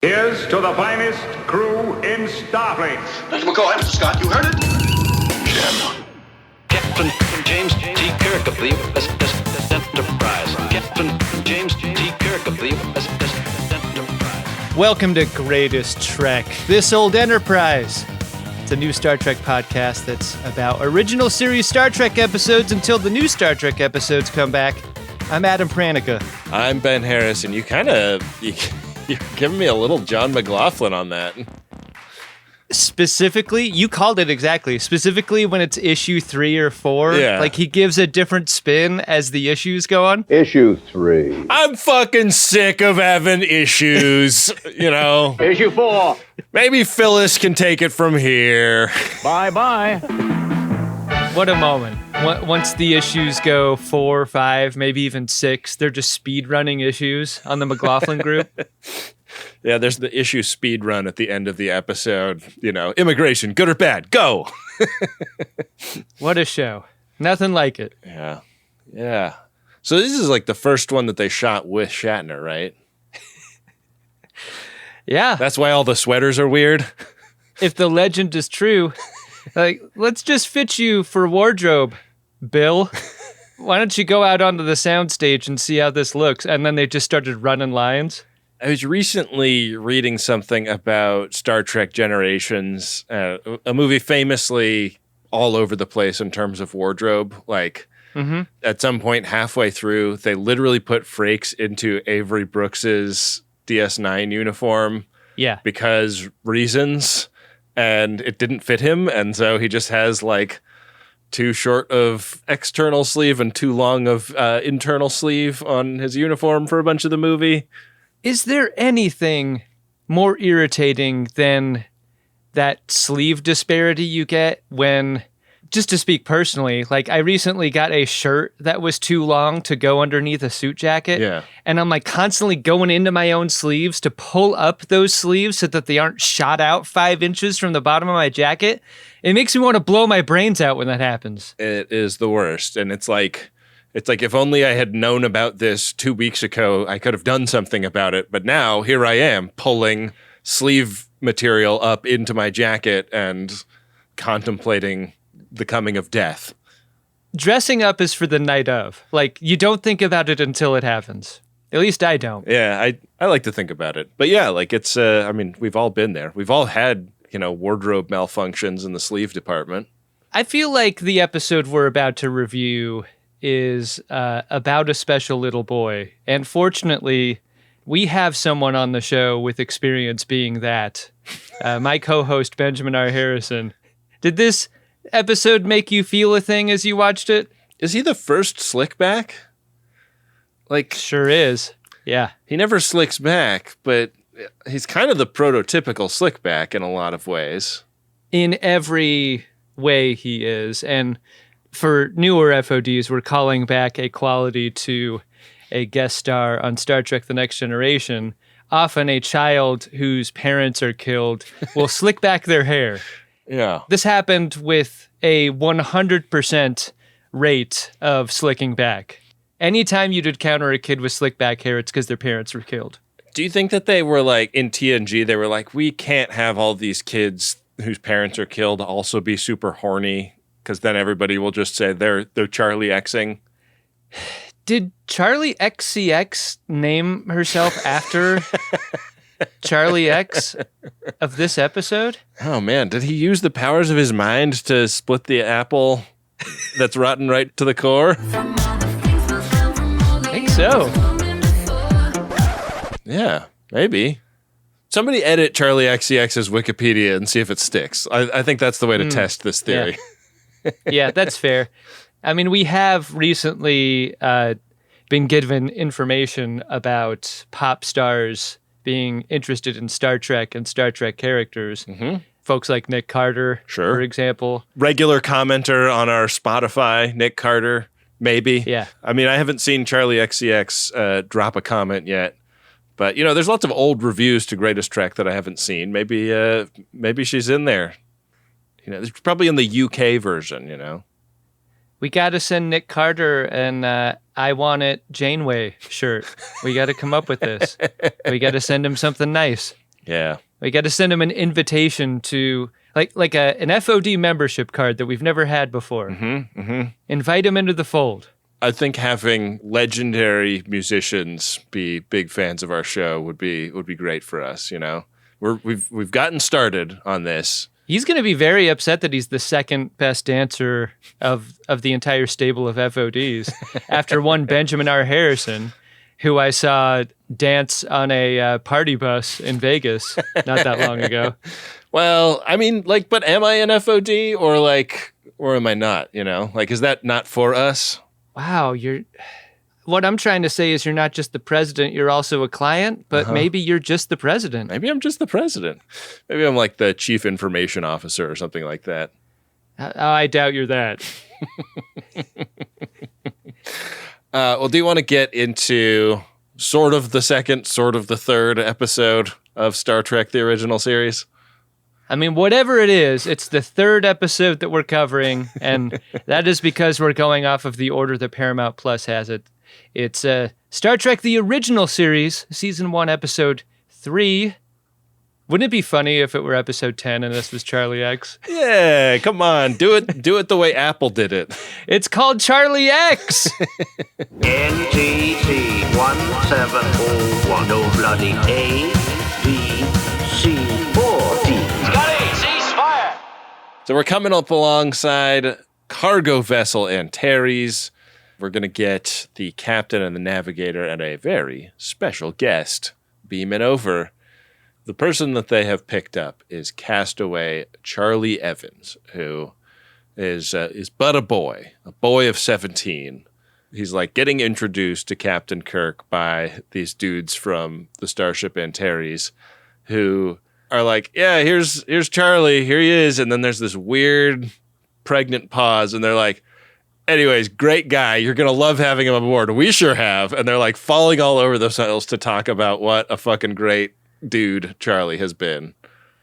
Here's to the finest crew in Starfleet. Dr. McCoy, Mr. Scott, you heard it? Jim. Captain James T. Kirk of the USS Enterprise. Captain James T. Kirk of the USS Enterprise. Welcome to Greatest Trek, This Old Enterprise. It's a new Star Trek podcast that's about original series Star Trek episodes until the new Star Trek episodes come back. I'm Adam Pranica. I'm Ben Harris, and you're giving me a little John McLaughlin on that. Specifically, you called it exactly. Specifically when it's issue 3 or 4. Yeah. Like he gives a different spin as the issues go on. Issue 3. I'm fucking sick of having issues, Issue 4. Maybe Phyllis can take it from here. Bye-bye. What a moment. Once the issues go 4, 5, maybe even 6, they're just speed running issues on the McLaughlin group. Yeah, there's the issue speed run at the end of the episode. Immigration, good or bad, go. What a show. Nothing like it. Yeah. So this is like the first one that they shot with Shatner, right? Yeah. That's why all the sweaters are weird. If the legend is true, let's just fit you for wardrobe, Bill. Why don't you go out onto the soundstage and see how this looks? And then they just started running lines. I was recently reading something about Star Trek Generations, a movie famously all over the place in terms of wardrobe. At some point halfway through, they literally put Frakes into Avery Brooks's DS9 uniform. Yeah. Because reasons, and it didn't fit him, and so he just has too short of external sleeve and too long of internal sleeve on his uniform for a bunch of the movie. Is there anything more irritating than that sleeve disparity you get when, just to speak personally, I recently got a shirt that was too long to go underneath a suit jacket. Yeah. And I'm constantly going into my own sleeves to pull up those sleeves so that they aren't shot out 5 inches from the bottom of my jacket. It makes me want to blow my brains out when that happens. It is the worst. And it's like if only I had known about this 2 weeks ago, I could have done something about it. But now here I am pulling sleeve material up into my jacket and contemplating the coming of death. Dressing up is for the night of. You don't think about it until it happens. At least I don't. Yeah, I like to think about it. But yeah, it's, we've all been there. We've all had, wardrobe malfunctions in the sleeve department. I feel like the episode we're about to review is about a special little boy. And fortunately, we have someone on the show with experience being that. My co-host, Benjamin R. Harrison. Did this episode make you feel a thing as you watched it? Is he the first slickback? Sure is. Yeah. He never slicks back, but he's kind of the prototypical slickback in a lot of ways. In every way he is. And for newer FODs, we're calling back a quality to a guest star on Star Trek The Next Generation. Often a child whose parents are killed will slick back their hair. Yeah. This happened with a 100% rate of slicking back. Anytime you'd encounter a kid with slick back hair, it's because their parents were killed. Do you think that they were in TNG, they were we can't have all these kids whose parents are killed also be super horny? Because then everybody will just say they're Charlie Xing. Did Charlie XCX name herself after Charlie X of this episode? Oh, man. Did he use the powers of his mind to split the apple that's rotten right to the core? I think so. Yeah, maybe. Somebody edit Charlie XCX's Wikipedia and see if it sticks. I think that's the way to test this theory. Yeah. Yeah, that's fair. We have recently been given information about pop stars being interested in Star Trek and Star Trek characters. Mm-hmm. Folks like Nick Carter, for example. Regular commenter on our Spotify, Nick Carter, maybe. Yeah. I haven't seen Charlie XCX drop a comment yet. But, there's lots of old reviews to Greatest Trek that I haven't seen. Maybe she's in there. It's probably in the UK version, We got to send Nick Carter an I Want It Janeway shirt. We got to come up with this. We got to send him something nice. Yeah. We got to send him an invitation to like an FOD membership card that we've never had before. Invite him into the fold. I think having legendary musicians be big fans of our show would be great for us. We've gotten started on this. He's going to be very upset that he's the second best dancer of the entire stable of FODs after one Benjamin R. Harrison, who I saw dance on a party bus in Vegas not that long ago. Well, I mean, but am I an FOD or am I not? Is that not for us? Wow, what I'm trying to say is you're not just the president, you're also a client, but maybe you're just the president. Maybe I'm just the president. Maybe I'm like the chief information officer or something like that. I doubt you're that. Well, do you want to get into sort of the second, sort of the third episode of Star Trek, the original series? I mean, whatever it is, it's the third episode that we're covering, and that is because we're going off of the order that Paramount Plus has it. It's Star Trek, the original series, Season 1, Episode 3. Wouldn't it be funny if it were Episode 10 and this was Charlie X? Yeah, come on, do it the way Apple did it. It's called Charlie X! NTT 1701, no bloody A, B, C, or D. So we're coming up alongside cargo vessel Antares. We're going to get the captain and the navigator and a very special guest beaming over. The person that they have picked up is castaway Charlie Evans, who is but a boy of 17. He's getting introduced to Captain Kirk by these dudes from the starship Antares, who are yeah, here's Charlie, here he is. And then there's this weird pregnant pause, and they're like, anyways, great guy, you're going to love having him aboard. We sure have. And they're falling all over themselves to talk about what a fucking great dude Charlie has been.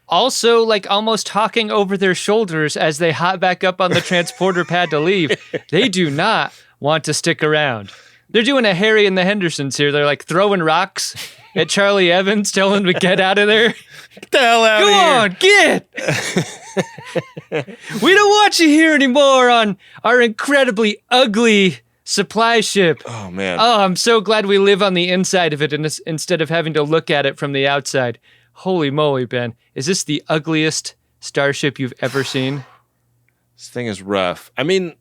Also, almost talking over their shoulders as they hop back up on the transporter pad to leave. They do not want to stick around. They're doing a Harry and the Hendersons here. They're throwing rocks at Charlie Evans, telling him to get out of there. Get the hell out of here. Go on, get! We don't want you here anymore on our incredibly ugly supply ship. Oh, man. Oh, I'm so glad we live on the inside of it instead of having to look at it from the outside. Holy moly, Ben. Is this the ugliest starship you've ever seen? This thing is rough. I mean,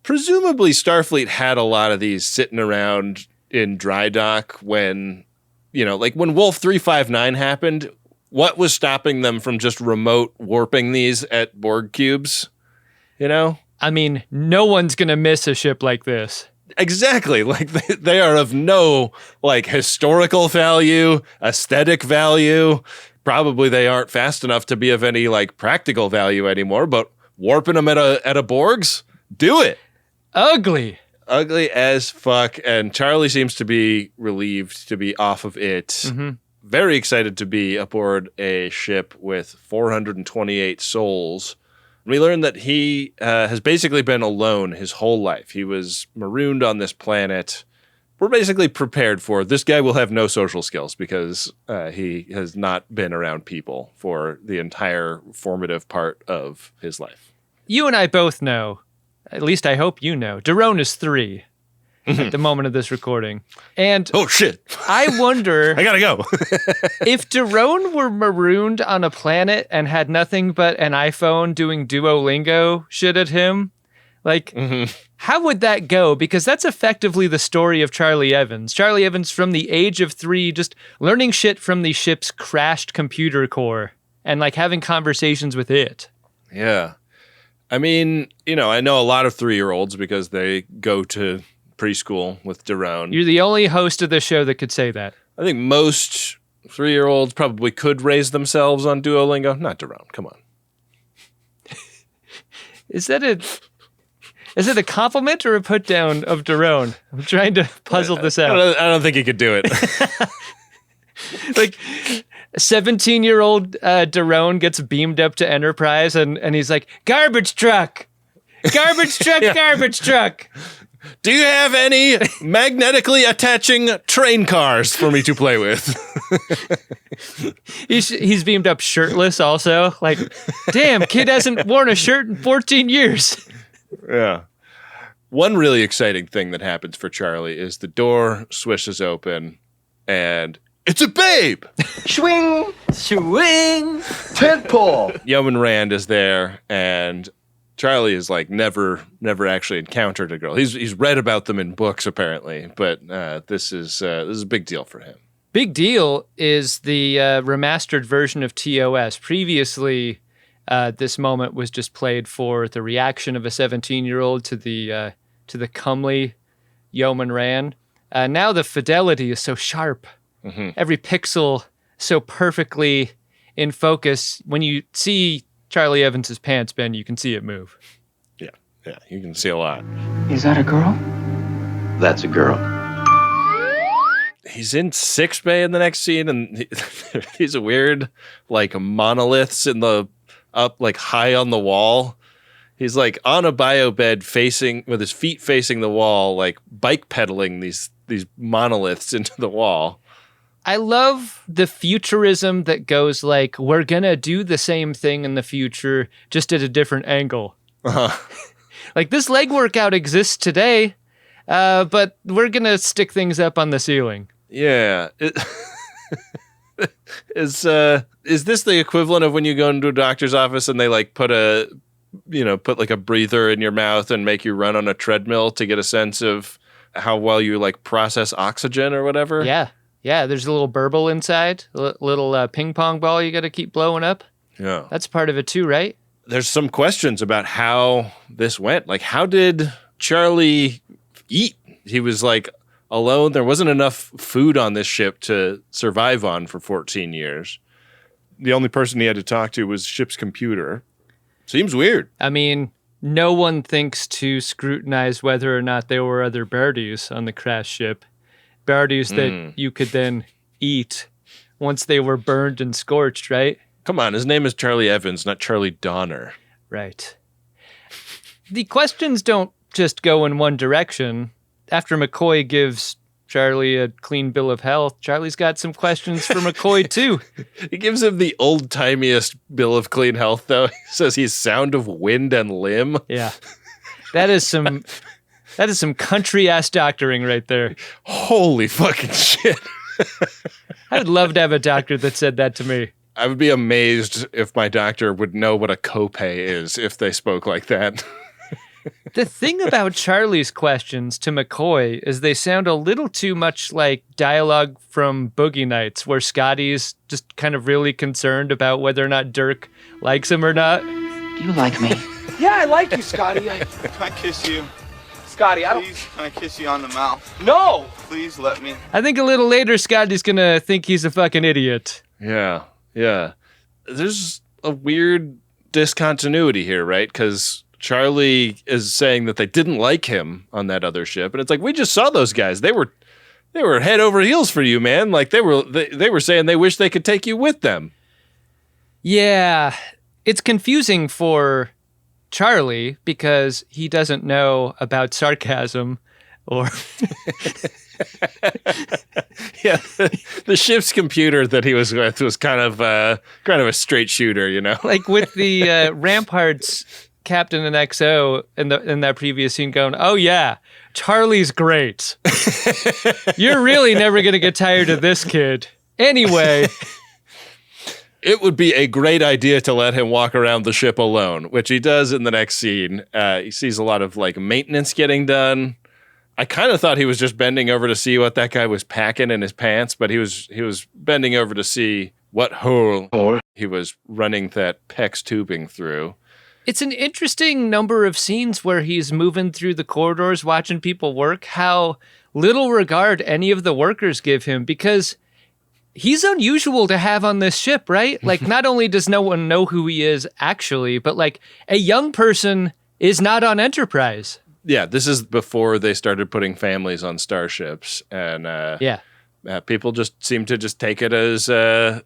presumably Starfleet had a lot of these sitting around in dry dock when, when Wolf 359 happened. What was stopping them from just remote warping these at Borg cubes? I mean, no one's going to miss a ship like this. Exactly. They are of no historical value, aesthetic value. Probably they aren't fast enough to be of any practical value anymore, but warping them at a Borg's, do it. Ugly as fuck. And Charlie seems to be relieved to be off of it. Mm-hmm. Very excited to be aboard a ship with 428 souls. We learned that he has basically been alone his whole life. He was marooned on this planet. We're basically prepared for this guy will have no social skills because he has not been around people for the entire formative part of his life. You and I both know, at least I hope you know, Daron is 3 at the moment of this recording. And oh, shit. I wonder... I gotta go. If Daron were marooned on a planet and had nothing but an iPhone doing Duolingo shit at him, how would that go? Because that's effectively the story of Charlie Evans. Charlie Evans from the age of 3, just learning shit from the ship's crashed computer core and having conversations with it. Yeah. I mean, I know a lot of 3-year-olds because they go to preschool with Daron. You're the only host of the show that could say that. I think most 3-year-olds probably could raise themselves on Duolingo. Not Daron. Come on. Is it a compliment or a put down of Daron? I'm trying to puzzle this out. I don't think he could do it. 17-year-old Daron gets beamed up to Enterprise and he's like, garbage truck, garbage truck, garbage truck. Do you have any magnetically attaching train cars for me to play with? He's beamed up shirtless also. Like, damn, kid hasn't worn a shirt in 14 years. Yeah. One really exciting thing that happens for Charlie is the door swishes open and it's a babe. Swing, swing, tent pole. Yeoman Rand is there, and Charlie is like never actually encountered a girl. He's read about them in books apparently, but this is a big deal for him. Big deal is the remastered version of TOS. Previously, this moment was just played for the reaction of a 17-year-old to the comely Yeoman Rand. Now the fidelity is so sharp. Mm-hmm. Every pixel so perfectly in focus. When you see Charlie Evans's pants, Ben, you can see it move. Yeah, you can see a lot. Is that a girl? That's a girl. He's in sick bay in the next scene, and he's a weird, like, monoliths in the up, like, high on the wall. He's like on a bio bed with his feet facing the wall, like bike pedaling these monoliths into the wall. I love the futurism that goes like, we're going to do the same thing in the future, just at a different angle. Uh-huh. Like, this leg workout exists today, but we're going to stick things up on the ceiling. Yeah. Is this the equivalent of when you go into a doctor's office and they like put like a breather in your mouth and make you run on a treadmill to get a sense of how well you like process oxygen or whatever? Yeah, there's a little burble inside, a little ping pong ball you got to keep blowing up. Yeah. That's part of it too, right? There's some questions about how this went. Like, how did Charlie eat? He was like alone. There wasn't enough food on this ship to survive on for 14 years. The only person he had to talk to was ship's computer. Seems weird. I mean, no one thinks to scrutinize whether or not there were other birdies on the crash ship. Birdies that you could then eat once they were burned and scorched, right? Come on, his name is Charlie Evans, not Charlie Donner. Right. The questions don't just go in one direction. After McCoy gives Charlie a clean bill of health, Charlie's got some questions for McCoy too. He gives him the old-timiest bill of clean health, though. He says he's sound of wind and limb. Yeah. That is some country-ass doctoring right there. Holy fucking shit. I would love to have a doctor that said that to me. I would be amazed if my doctor would know what a copay is if they spoke like that. The thing about Charlie's questions to McCoy is they sound a little too much like dialogue from Boogie Nights, where Scotty's just kind of really concerned about whether or not Dirk likes him or not. Do you like me? Yeah, I like you, Scotty. Can I kiss you? Scotty, I don't... Please, can I kiss you on the mouth? No! Please let me. I think a little later Scotty's gonna think he's a fucking idiot. Yeah. There's a weird discontinuity here, right? Because Charlie is saying that they didn't like him on that other ship, and it's like, we just saw those guys. They were head over heels for you, man. Like they were saying they wish they could take you with them. Yeah, it's confusing for Charlie because he doesn't know about sarcasm or yeah, the ship's computer that he was with was kind of a straight shooter, you know. Like with the Ramparts Captain and XO in that previous scene going, oh yeah, Charlie's great. You're really never gonna get tired of this kid. Anyway. It would be a great idea to let him walk around the ship alone, which he does in the next scene. He sees a lot of like maintenance getting done. I kind of thought he was just bending over to see what that guy was packing in his pants, but he was bending over to see what hole he was running that PEX tubing through. It's an interesting number of scenes where he's moving through the corridors, watching people work, how little regard any of the workers give him, because he's unusual to have on this ship, right? Like, not only does no one know who he is actually, but like a young person is not on Enterprise. Yeah, this is before they started putting families on starships, and people just seem to just take it as, oh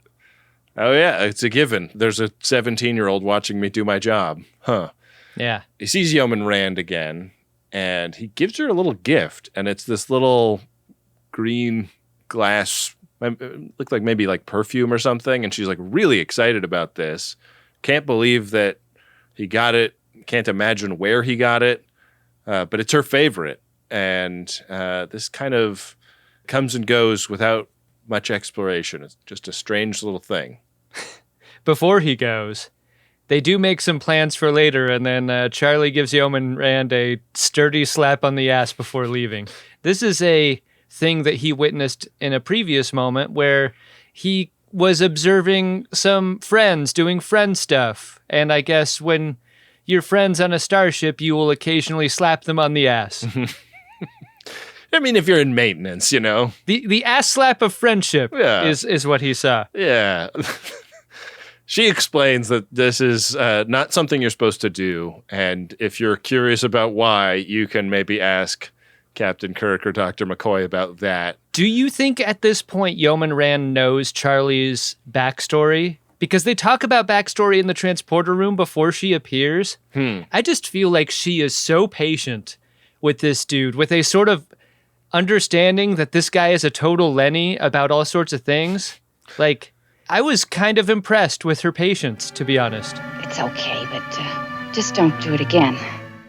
yeah, it's a given. There's a 17-year-old watching me do my job, huh? Yeah. He sees Yeoman Rand again, and he gives her a little gift, and it's this little green glass, looked like maybe like perfume or something, and she's like really excited about this. Can't believe that he got it. Can't imagine where he got it, but it's her favorite, and this kind of comes and goes without much exploration. It's just a strange little thing. Before he goes, they do make some plans for later, and then Charlie gives Yeoman Rand a sturdy slap on the ass before leaving. This is a thing that he witnessed in a previous moment where he was observing some friends doing friend stuff, and I guess when you're friends on a starship, you will occasionally slap them on the ass. I mean, if you're in maintenance, you know. The ass slap of friendship is what he saw. Yeah. She explains that this is not something you're supposed to do, and if you're curious about why, you can maybe ask Captain Kirk or Dr. McCoy about that. Do you think at this point Yeoman Rand knows Charlie's backstory? Because they talk about backstory in the transporter room before she appears. I just feel like she is so patient with this dude, with a sort of understanding that this guy is a total Lenny about all sorts of things. Like, I was kind of impressed with her patience, to be honest. It's okay, but just don't do it again.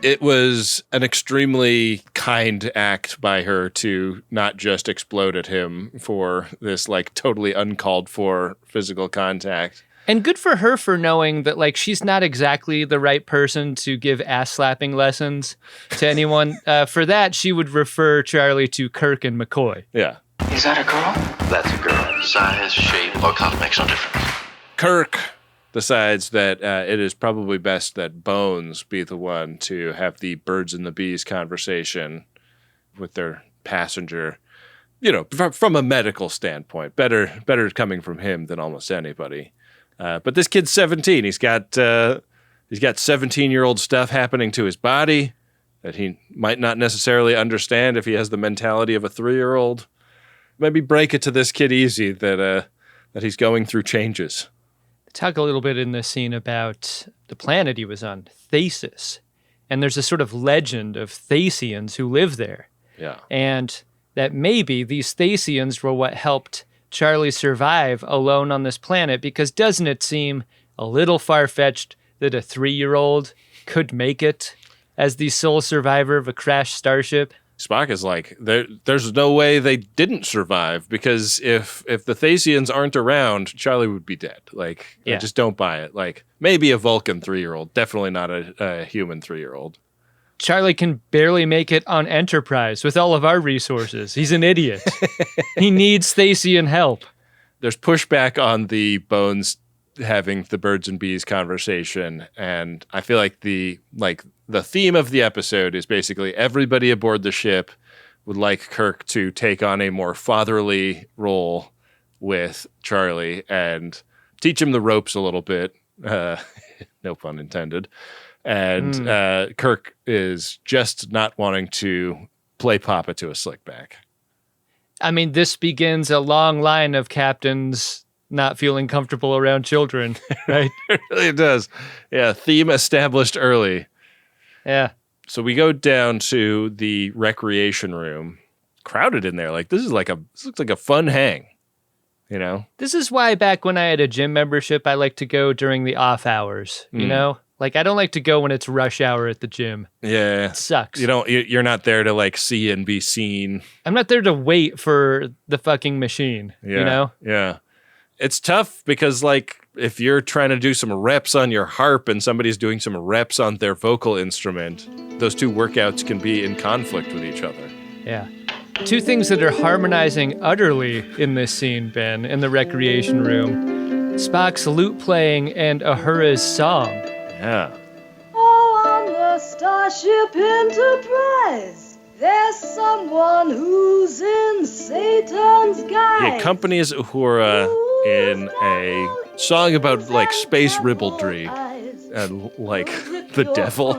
It was an extremely kind act by her to not just explode at him for this, like, totally uncalled for physical contact. And good for her for knowing that, like, she's not exactly the right person to give ass-slapping lessons to anyone. For that, she would refer Charlie to Kirk and McCoy. Yeah. Is that a girl? That's a girl. Size, shape, or color makes no difference. Kirk decides that it is probably best that Bones be the one to have the birds and the bees conversation with their passenger. You know, from a medical standpoint, better coming from him than almost anybody. But this kid's 17. He's got 17-year-old stuff happening to his body that he might not necessarily understand if he has the mentality of a 3-year-old. Maybe break it to this kid easy that he's going through changes. Talk a little bit in this scene about the planet he was on, Thasus. And there's a sort of legend of Thasians who live there. Yeah. And that maybe these Thasians were what helped Charlie survive alone on this planet, because doesn't it seem a little far-fetched that a 3-year-old could make it as the sole survivor of a crashed starship? Spock is like, there's no way they didn't survive, because if the Thasians aren't around, Charlie would be dead. Like, I just don't buy it. Like, maybe a Vulcan 3-year-old, definitely not a human 3-year-old. Charlie can barely make it on Enterprise with all of our resources. He's an idiot. He needs Thasian help. There's pushback on the Bones having the birds and bees conversation, and I feel like the theme of the episode is basically everybody aboard the ship would like Kirk to take on a more fatherly role with Charlie and teach him the ropes a little bit. No pun intended. And Kirk is just not wanting to play Papa to a slickback. I mean, this begins a long line of captains not feeling comfortable around children, right? It really does. Yeah, theme established early. Yeah. So we go down to the recreation room. Crowded in there. Like, this looks like a fun hang. You know? This is why back when I had a gym membership, I like to go during the off hours, you know? Like, I don't like to go when it's rush hour at the gym. Yeah. It sucks. You're not there to, like, see and be seen. I'm not there to wait for the fucking machine, you know? Yeah. It's tough because, like, if you're trying to do some reps on your harp and somebody's doing some reps on their vocal instrument, those two workouts can be in conflict with each other. Yeah. Two things that are harmonizing utterly in this scene, Ben, in the recreation room. Spock's lute playing and Uhura's song. Yeah. Oh, on the Starship Enterprise, there's someone who's in Satan's guise. He accompanies Uhura in a song about, like, space ribaldry and, like, the devil.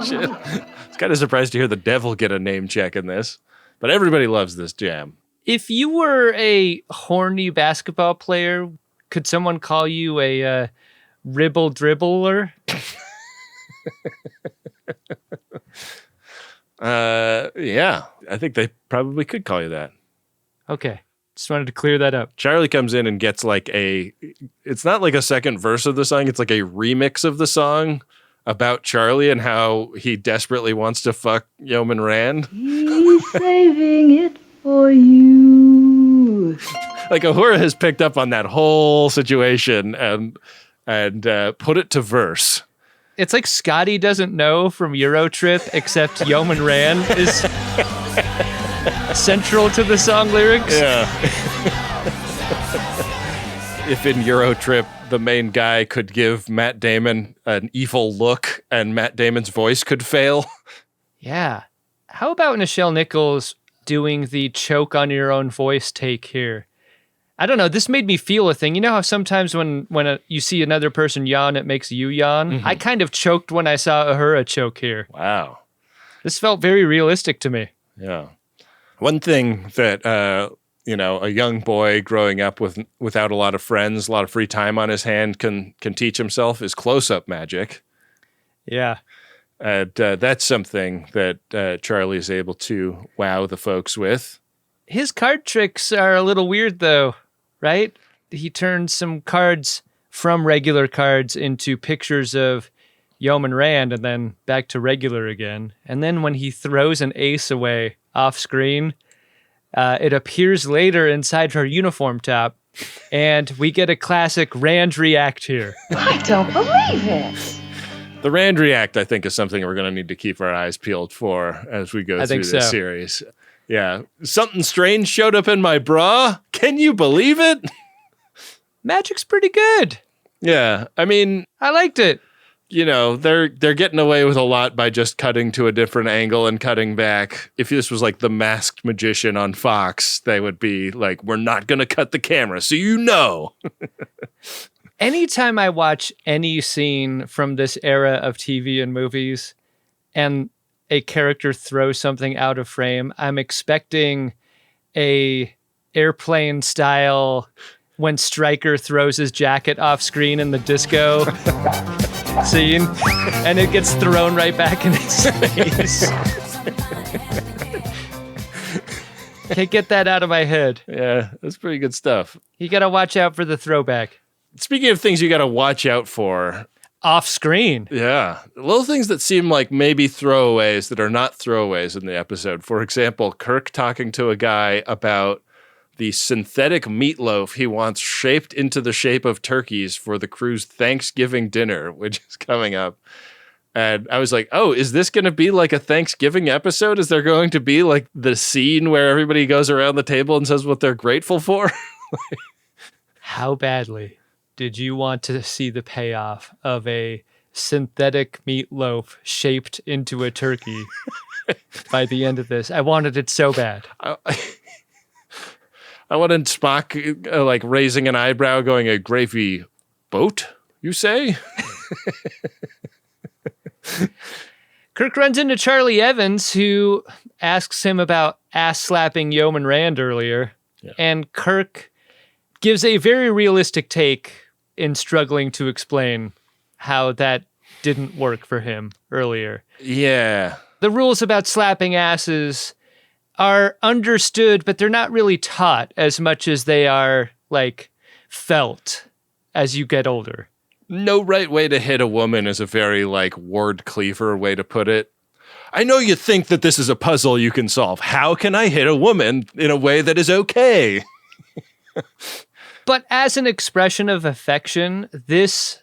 Shit. I was kind of surprised to hear the devil get a name check in this, but everybody loves this jam. If you were a horny basketball player, could someone call you a ribble dribbler? Yeah, I think they probably could call you that. Okay. Just wanted to clear that up. Charlie comes in and gets like it's not like a second verse of the song. It's like a remix of the song about Charlie and how he desperately wants to fuck Yeoman Rand. He's saving it for you. Like Uhura has picked up on that whole situation and put it to verse. It's like Scotty doesn't know from Eurotrip, except Yeoman Rand is central to the song lyrics. Yeah. If in Eurotrip the main guy could give Matt Damon an evil look and Matt Damon's voice could fail. Yeah. How about Nichelle Nichols doing the choke on your own voice take here? I don't know. This made me feel a thing. You know how sometimes when you see another person yawn, it makes you yawn? Mm-hmm. I kind of choked when I saw Uhura choke here. Wow. This felt very realistic to me. Yeah. One thing that, a young boy growing up without a lot of friends, a lot of free time on his hand can teach himself is close-up magic. Yeah. And that's something that Charlie is able to wow the folks with. His card tricks are a little weird, though, right? He turns some cards from regular cards into pictures of Yeoman Rand and then back to regular again. And then when he throws an ace away off screen, it appears later inside her uniform top, and we get a classic Rand react here. I don't believe it. The Rand react, I think, is something we're going to need to keep our eyes peeled for as we go through this series. Yeah. Something strange showed up in my bra. Can you believe it? Magic's pretty good. Yeah. I mean, I liked it. They're getting away with a lot by just cutting to a different angle and cutting back. If this was like The Masked Magician on Fox, they would be like, we're not going to cut the camera, so Anytime I watch any scene from this era of TV and movies and a character throws something out of frame, I'm expecting a airplane style when Stryker throws his jacket off screen in the disco scene and it gets thrown right back in his face. Can't get that out of my head. Yeah, that's pretty good stuff. You got to watch out for the throwback. Speaking of things you got to watch out for. Off screen. Yeah. Little things that seem like maybe throwaways that are not throwaways in the episode. For example, Kirk talking to a guy about the synthetic meatloaf he wants shaped into the shape of turkeys for the crew's Thanksgiving dinner, which is coming up. And I was like, oh, is this going to be like a Thanksgiving episode? Is there going to be like the scene where everybody goes around the table and says what they're grateful for? How badly did you want to see the payoff of a synthetic meatloaf shaped into a turkey by the end of this? I wanted it so bad. I wanted Spock like raising an eyebrow going, a gravy boat, you say? Kirk runs into Charlie Evans, who asks him about ass-slapping Yeoman Rand earlier. Yeah. And Kirk gives a very realistic take in struggling to explain how that didn't work for him earlier. Yeah. The rules about slapping asses are understood, but they're not really taught as much as they are, like, felt as you get older. No right way to hit a woman is a very, like, Ward Cleaver way to put it. I know you think that this is a puzzle you can solve. How can I hit a woman in a way that is okay? But as an expression of affection, this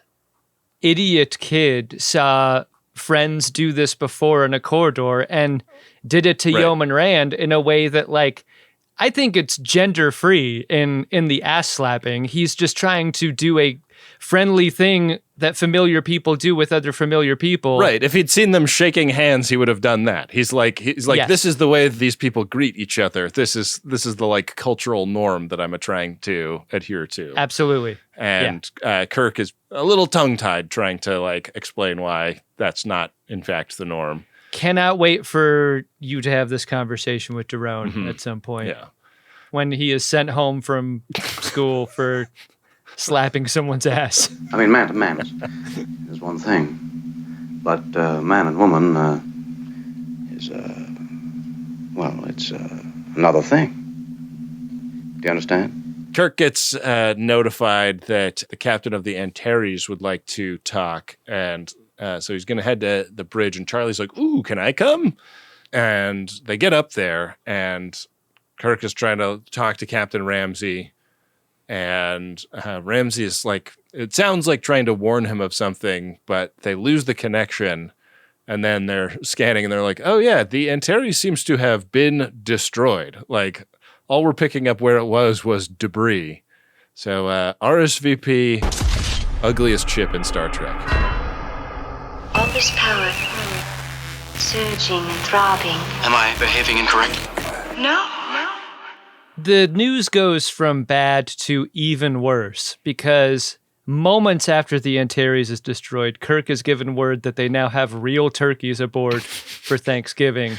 idiot kid saw friends do this before in a corridor and did it to Yeoman Rand in a way that, like, I think it's gender-free in the ass slapping. He's just trying to do a friendly thing that familiar people do with other familiar people. Right. If he'd seen them shaking hands, he would have done that. He's like, yes. This is the way these people greet each other. This is the like cultural norm that I'm trying to adhere to. Absolutely. And Kirk is a little tongue-tied trying to like explain why that's not in fact the norm. Cannot wait for you to have this conversation with Daron at some point. Yeah. When he is sent home from school for slapping someone's ass. I mean, man to man is one thing, but man and woman is Well, it's another thing. Do you understand? Kirk gets notified that the captain of the Antares would like to talk, and so he's going to head to the bridge, and Charlie's like, ooh, can I come? And they get up there, and Kirk is trying to talk to Captain Ramsey, and Ramsey is like, it sounds like trying to warn him of something, but they lose the connection, and then they're scanning, and they're like, oh yeah, the Antares seems to have been destroyed. Like, all we're picking up where it was debris. So RSVP, ugliest ship in Star Trek. All this power, surging and throbbing. Am I behaving incorrect? No. The news goes from bad to even worse because moments after the Antares is destroyed, Kirk is given word that they now have real turkeys aboard for Thanksgiving.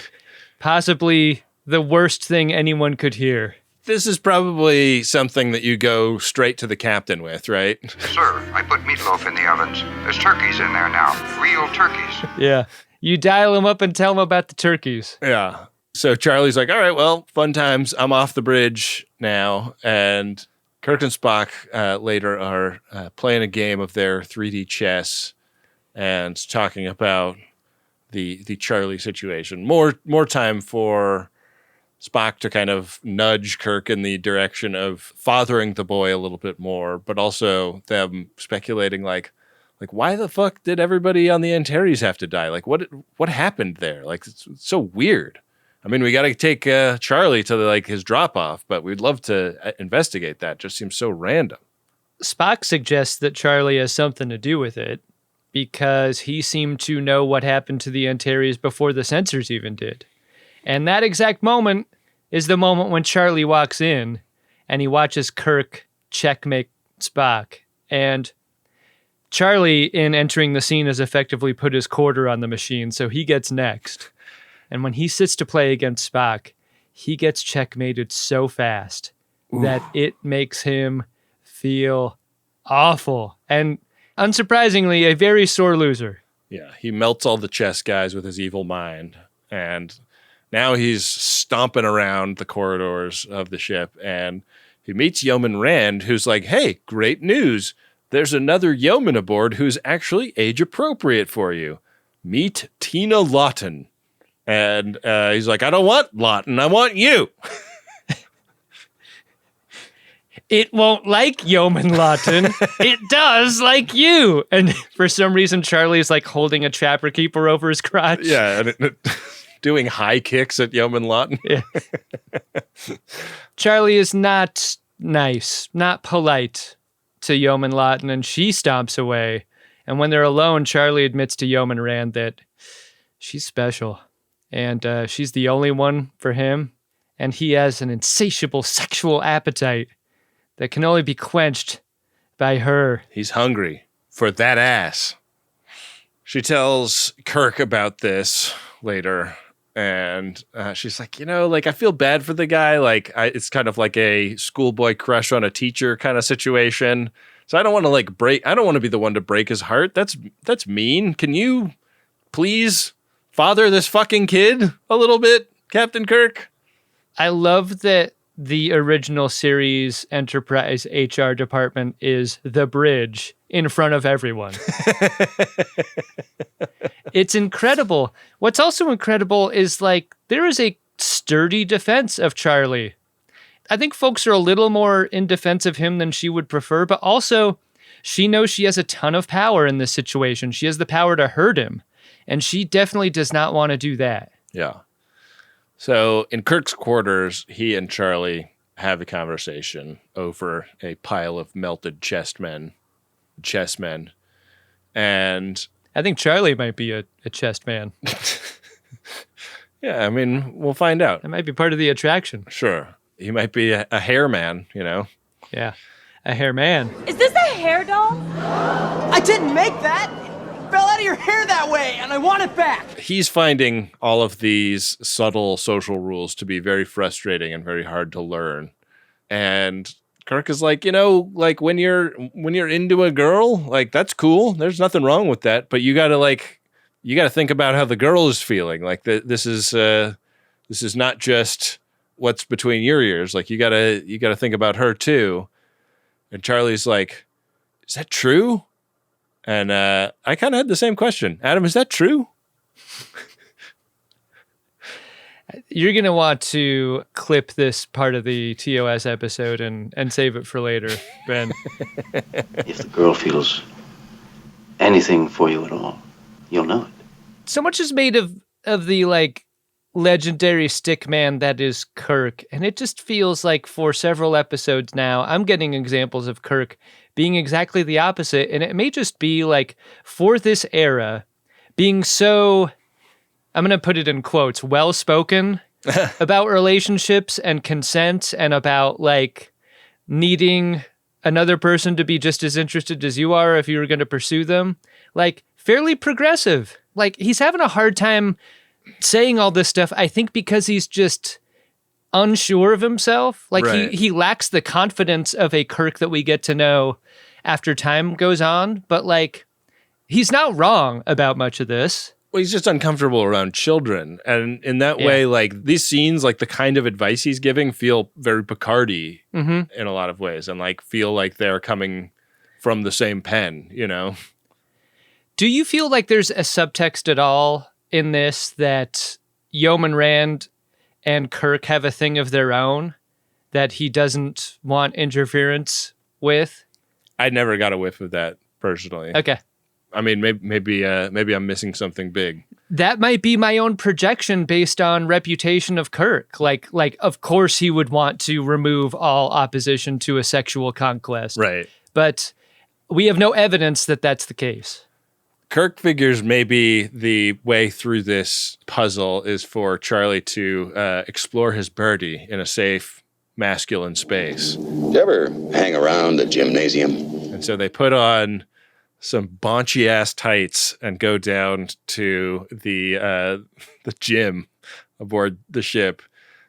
Possibly the worst thing anyone could hear. This is probably something that you go straight to the captain with, right? Sir, I put meatloaf in the ovens. There's turkeys in there now. Real turkeys. Yeah. You dial them up and tell them about the turkeys. Yeah. So Charlie's like, all right, well, fun times. I'm off the bridge now. And Kirk and Spock later are playing a game of their 3D chess and talking about the Charlie situation. More time for Spock to kind of nudge Kirk in the direction of fathering the boy a little bit more, but also them speculating like why the fuck did everybody on the Antares have to die? Like what happened there? Like it's so weird. I mean, we got to take Charlie to his drop off, but we'd love to investigate that. Just seems so random. Spock suggests that Charlie has something to do with it because he seemed to know what happened to the Antares before the censors even did. And that exact moment is the moment when Charlie walks in and he watches Kirk checkmate Spock. And Charlie, in entering the scene, has effectively put his quarter on the machine, so he gets next. And when he sits to play against Spock, he gets checkmated so fast that it makes him feel awful. And unsurprisingly, a very sore loser. Yeah, he melts all the chess guys with his evil mind. And now he's stomping around the corridors of the ship. And he meets Yeoman Rand, who's like, hey, great news. There's another yeoman aboard who's actually age appropriate for you. Meet Tina Lawton. And he's like, I don't want Lawton, I want you. It won't like Yeoman Lawton. It does like you. And for some reason, Charlie's like holding a trapper keeper over his crotch. Yeah, and doing high kicks at Yeoman Lawton. Yeah. Charlie is not nice, not polite to Yeoman Lawton, and she stomps away. And when they're alone, Charlie admits to Yeoman Rand that she's special. And she's the only one for him. And he has an insatiable sexual appetite that can only be quenched by her. He's hungry for that ass. She tells Kirk about this later. And she's like, I feel bad for the guy. It's kind of like a schoolboy crush on a teacher kind of situation. So I don't want to I don't want to be the one to break his heart. That's mean. Can you please father this fucking kid a little bit, Captain Kirk? I love that the original series Enterprise HR department is the bridge in front of everyone. It's incredible. What's also incredible is there is a sturdy defense of Charlie. I think folks are a little more in defense of him than she would prefer, but also she knows she has a ton of power in this situation. She has the power to hurt him. And she definitely does not want to do that. Yeah. So in Kirk's quarters, he and Charlie have a conversation over a pile of melted chessmen. And I think Charlie might be a chest man. Yeah, I mean, we'll find out. That might be part of the attraction. Sure. He might be a hair man, Yeah, a hair man. Is this a hair doll? I didn't make that. It fell out of your hair that way, and I want it back. He's finding all of these subtle social rules to be very frustrating and very hard to learn. And Kirk is like, when you're into a girl, that's cool. There's nothing wrong with that, but you gotta think about how the girl is feeling. This is This is not just what's between your ears. Like, you gotta think about her too. And Charlie's like, is that true? And I kind of had the same question. Adam, is that true? You're going to want to clip this part of the TOS episode and save it for later, Ben. If the girl feels anything for you at all, you'll know it. So much is made of the, like, legendary stick man that is Kirk, and it just feels like for several episodes now, I'm getting examples of Kirk being exactly the opposite, and it may just be, like, for this era, being so... I'm going to put it in quotes, well-spoken about relationships and consent and about, like, needing another person to be just as interested as you are if you were going to pursue them. Like, fairly progressive. Like, he's having a hard time saying all this stuff, I think, because he's just unsure of himself. Like, right. he lacks the confidence of a Kirk that we get to know after time goes on. But, like, he's not wrong about much of this. Well, he's just uncomfortable around children. And in that way, like, these scenes, like, the kind of advice he's giving feel very Picard-y in a lot of ways, and, like, feel like they're coming from the same pen, you know? Do you feel like there's a subtext at all in this that Yeoman Rand and Kirk have a thing of their own that he doesn't want interference with? I never got a whiff of that, personally. Okay. I mean, maybe I'm missing something big. That might be my own projection based on reputation of Kirk. Like, of course he would want to remove all opposition to a sexual conquest. Right. But we have no evidence that that's the case. Kirk figures maybe the way through this puzzle is for Charlie to explore his birdie in a safe, masculine space. Do you ever hang around the gymnasium? And so they put on some paunchy ass tights and go down to the gym aboard the ship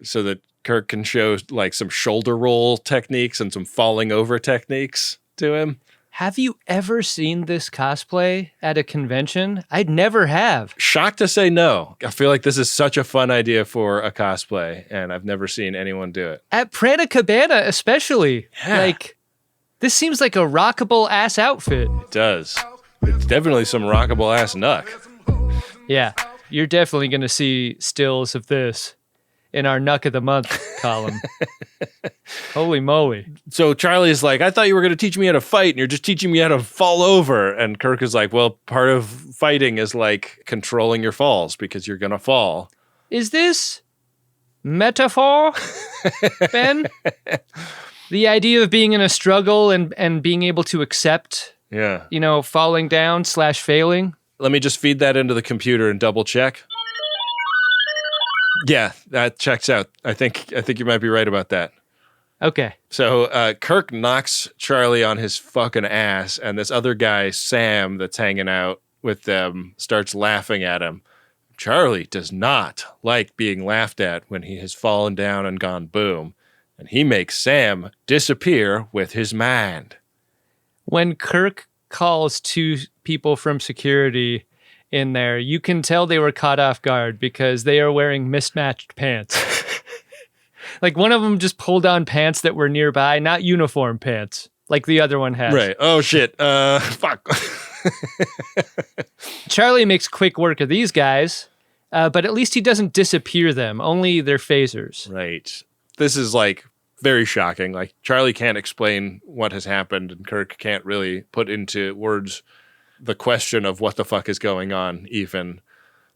so that Kirk can show, like, some shoulder roll techniques and some falling over techniques to him. Have you ever seen this cosplay at a convention? I'd never have. Shocked to say no. I feel like this is such a fun idea for a cosplay, and I've never seen anyone do it. At Prada Cabana especially. Yeah. Like, this seems like a rockable ass outfit. It does. It's definitely some rockable ass nuck. Yeah, you're definitely going to see stills of this in our Nuck of the Month column. Holy moly. So Charlie's like, I thought you were going to teach me how to fight, and you're just teaching me how to fall over. And Kirk is like, well, part of fighting is, like, controlling your falls because you're going to fall. Is this metaphor, Ben? The idea of being in a struggle and being able to accept, you know, falling down / failing. Let me just feed that into the computer and double check. Yeah, that checks out. I think you might be right about that. Okay. So Kirk knocks Charlie on his fucking ass, and this other guy, Sam, that's hanging out with them, starts laughing at him. Charlie does not like being laughed at when he has fallen down and gone boom. And he makes Sam disappear with his mind. When Kirk calls two people from security in there, you can tell they were caught off guard because they are wearing mismatched pants. Like, one of them just pulled on pants that were nearby, not uniform pants, like the other one has. Right. Oh, shit. Fuck. Charlie makes quick work of these guys, but at least he doesn't disappear them, only their phasers. Right. This is, like, very shocking. Like, Charlie can't explain what has happened, and Kirk can't really put into words the question of what the fuck is going on, even.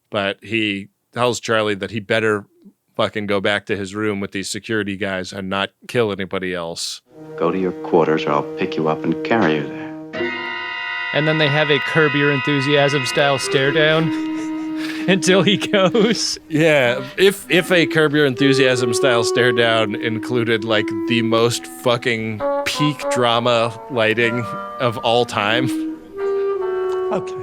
But he tells Charlie that he better fucking go back to his room with these security guys and not kill anybody else. Go to your quarters or I'll pick you up and carry you there. And then they have a Curb Your Enthusiasm style stare down until he goes. Yeah, if a Curb Your Enthusiasm style stare down included, like, the most fucking peak drama lighting of all time. Okay.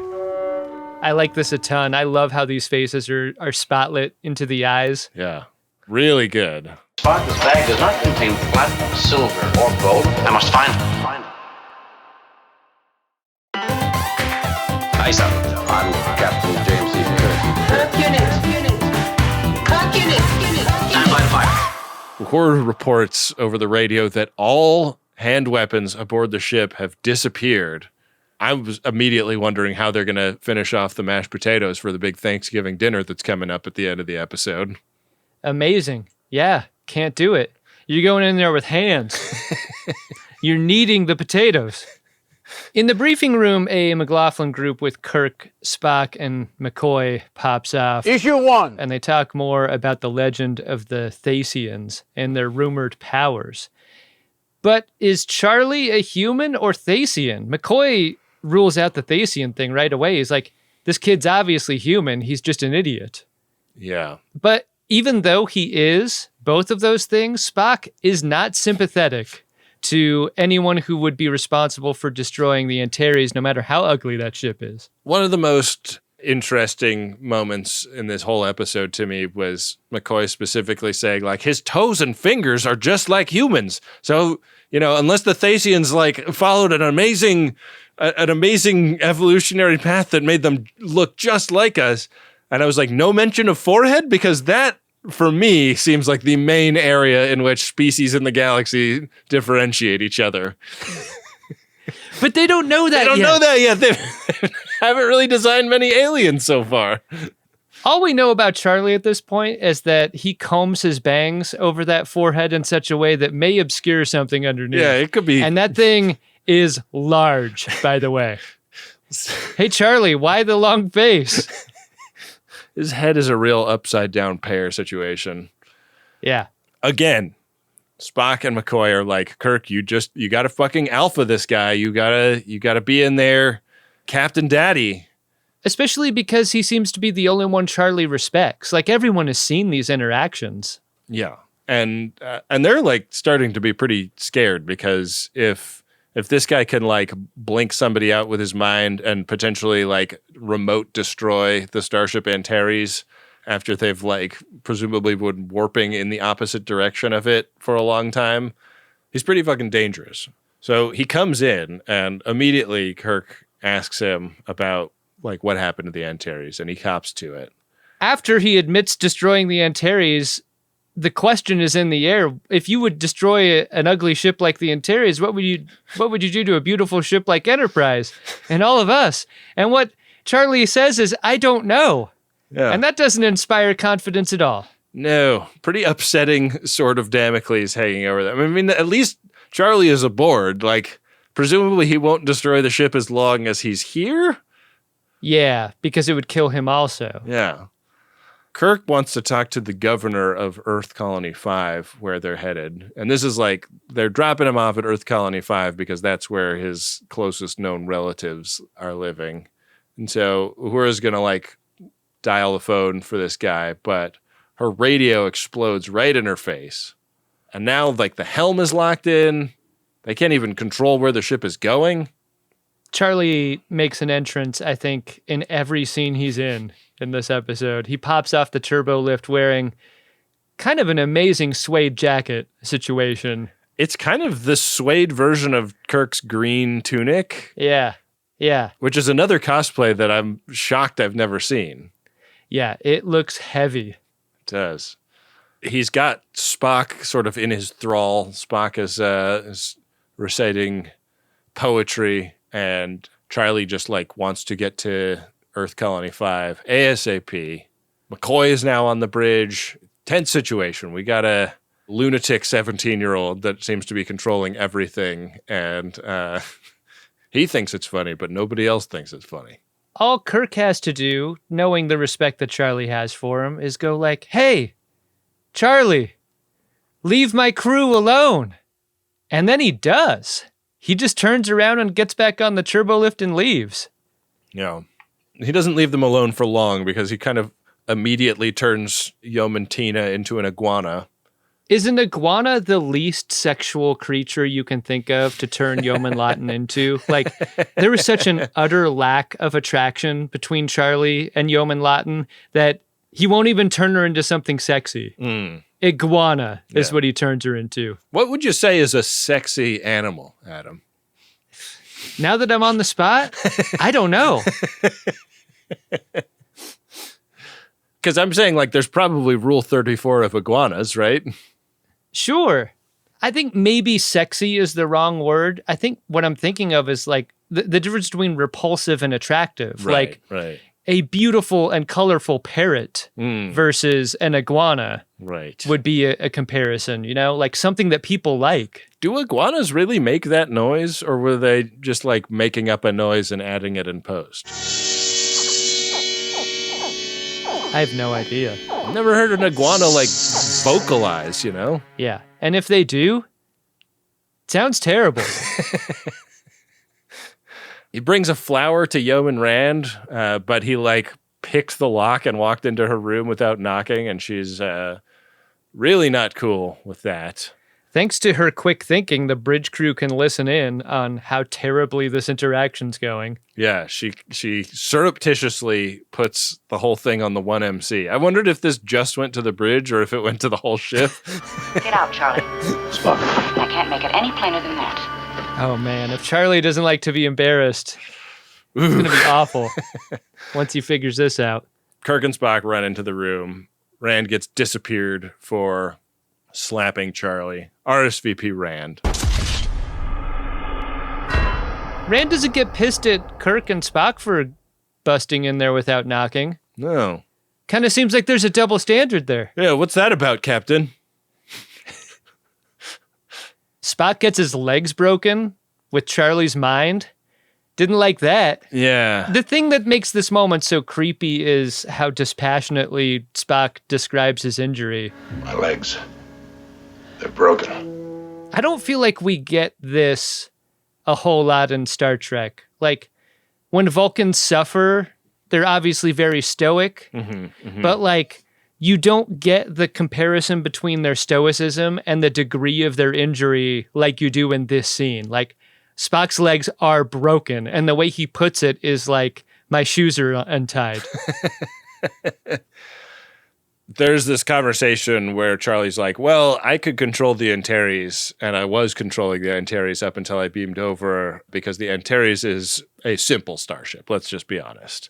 I like this a ton. I love how these faces are spotlit into the eyes. Yeah, really good. This bag does not contain platinum, silver, or gold. I must find it. Hi, sir. I'm Captain James E. Kirk. Kirk unit. Kirk unit. Uhura reports over the radio that all hand weapons aboard the ship have disappeared. I was immediately wondering how they're going to finish off the mashed potatoes for the big Thanksgiving dinner that's coming up at the end of the episode. Amazing. Yeah, can't do it. You're going in there with hands. You're kneading the potatoes. In the briefing room, a McLaughlin group with Kirk, Spock, and McCoy pops off. Issue 1. And they talk more about the legend of the Thasians and their rumored powers. But is Charlie a human or Thasian? McCoy rules out the Thasian thing right away. He's like, this kid's obviously human. He's just an idiot. Yeah. But even though he is both of those things, Spock is not sympathetic to anyone who would be responsible for destroying the Antares, no matter how ugly that ship is. One of the most interesting moments in this whole episode to me was McCoy specifically saying, like, his toes and fingers are just like humans. So, unless the Thasians, followed an amazing evolutionary path that made them look just like us. And I was like, no mention of forehead? Because that, for me, seems like the main area in which species in the galaxy differentiate each other. But they don't know that yet. They don't know that yet. They haven't really designed many aliens so far. All we know about Charlie at this point is that he combs his bangs over that forehead in such a way that may obscure something underneath. Yeah, it could be. And that thing is large, by the way. Hey, Charlie, why the long face? His head is a real upside down pear situation. Yeah. Again, Spock and McCoy are like, Kirk, you got to fucking alpha this guy. You gotta be in there, Captain Daddy. Especially because he seems to be the only one Charlie respects. Like, everyone has seen these interactions. Yeah. And they're starting to be pretty scared because if this guy can blink somebody out with his mind and potentially remote destroy the starship Antares after they've presumably been warping in the opposite direction of it for a long time, he's pretty fucking dangerous. So he comes in and immediately Kirk asks him about what happened to the Antares, and he cops to it. After he admits destroying the Antares, the question is in the air. If you would destroy an ugly ship like the Antares, what would you do to a beautiful ship like Enterprise and all of us? And what Charlie says is, I don't know. Yeah. And that doesn't inspire confidence at all. No, pretty upsetting sort of Damocles hanging over them. I mean, at least Charlie is aboard. Presumably he won't destroy the ship as long as he's here. Yeah, because it would kill him also. Yeah. Kirk wants to talk to the governor of Earth Colony 5, where they're headed. And this is they're dropping him off at Earth Colony 5 because that's where his closest known relatives are living. And so Uhura's going to dial the phone for this guy, but her radio explodes right in her face. And now the helm is locked in. They can't even control where the ship is going. Charlie makes an entrance, I think, in every scene he's in this episode. He pops off the turbo lift wearing kind of an amazing suede jacket situation. It's kind of the suede version of Kirk's green tunic. Yeah, yeah. Which is another cosplay that I'm shocked I've never seen. Yeah, it looks heavy. It does. He's got Spock sort of in his thrall. Spock is reciting poetry, and Charlie just wants to get to Earth Colony 5 ASAP. McCoy is now on the bridge. Tense situation. We got a lunatic 17-year-old that seems to be controlling everything, and he thinks it's funny, but nobody else thinks it's funny. All Kirk has to do, knowing the respect that Charlie has for him, is go hey, Charlie, leave my crew alone. And then he does. He just turns around and gets back on the turbo lift and leaves. Yeah. He doesn't leave them alone for long because he kind of immediately turns Yeoman Tina into an iguana. Is an iguana the least sexual creature you can think of to turn Yeoman Lawton into? There was such an utter lack of attraction between Charlie and Yeoman Lawton that he won't even turn her into something sexy. Iguana is what he turns her into. What would you say is a sexy animal, Adam? Now that I'm on the spot, I don't know. Because I'm saying there's probably rule 34 of iguanas, right? Sure. I think maybe sexy is the wrong word. I think what I'm thinking of is like the difference between repulsive and attractive. Right, like right. a beautiful and colorful parrot versus an iguana would be a comparison, you know, like something that people like. Do iguanas really make that noise, or were they just like making up a noise and adding it in post? I have no idea. I've never heard an iguana like vocalize, you know? Yeah. And if they do, it sounds terrible. He brings a flower to Yeoman Rand, but he like picked the lock and walked into her room without knocking, and she's really not cool with that. Thanks to her quick thinking, the bridge crew can listen in on how terribly this interaction's going. Yeah, she surreptitiously puts the whole thing on the one MC. I wondered if this just went to the bridge or if it went to the whole ship. Get out, Charlie. Spock. I can't make it any plainer than that. Oh man, if Charlie doesn't like to be embarrassed, it's going to be awful once he figures this out. Kirk and Spock run into the room. Rand gets disappeared for slapping Charlie. RSVP Rand. Rand doesn't get pissed at Kirk and Spock for busting in there without knocking. No. Kind of seems like there's a double standard there. Yeah, what's that about, Captain? Spock gets his legs broken with Charlie's mind. Didn't like that. Yeah. The thing that makes this moment so creepy is how dispassionately Spock describes his injury. My legs. They're broken. I don't feel like we get this a whole lot in Star Trek. Like, when Vulcans suffer, they're obviously very stoic, but like, you don't get the comparison between their stoicism and the degree of their injury like you do in this scene. Like, Spock's legs are broken, and the way he puts it is like, my shoes are untied. There's this conversation where Charlie's like, well, I could control the Antares, and I was controlling the Antares up until I beamed over, because the Antares is a simple starship, let's just be honest.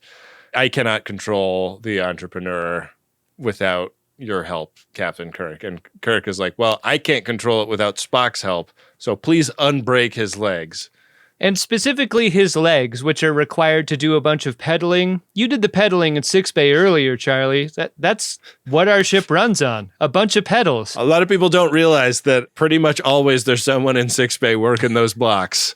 I cannot control the Entrepreneur without your help, Captain Kirk. And Kirk is like, well, I can't control it without Spock's help, so please unbreak his legs. And specifically his legs, which are required to do a bunch of pedaling. You did the pedaling in sickbay earlier, Charlie. That's what our ship runs on. A bunch of pedals. A lot of people don't realize that pretty much always there's someone in sickbay working those blocks.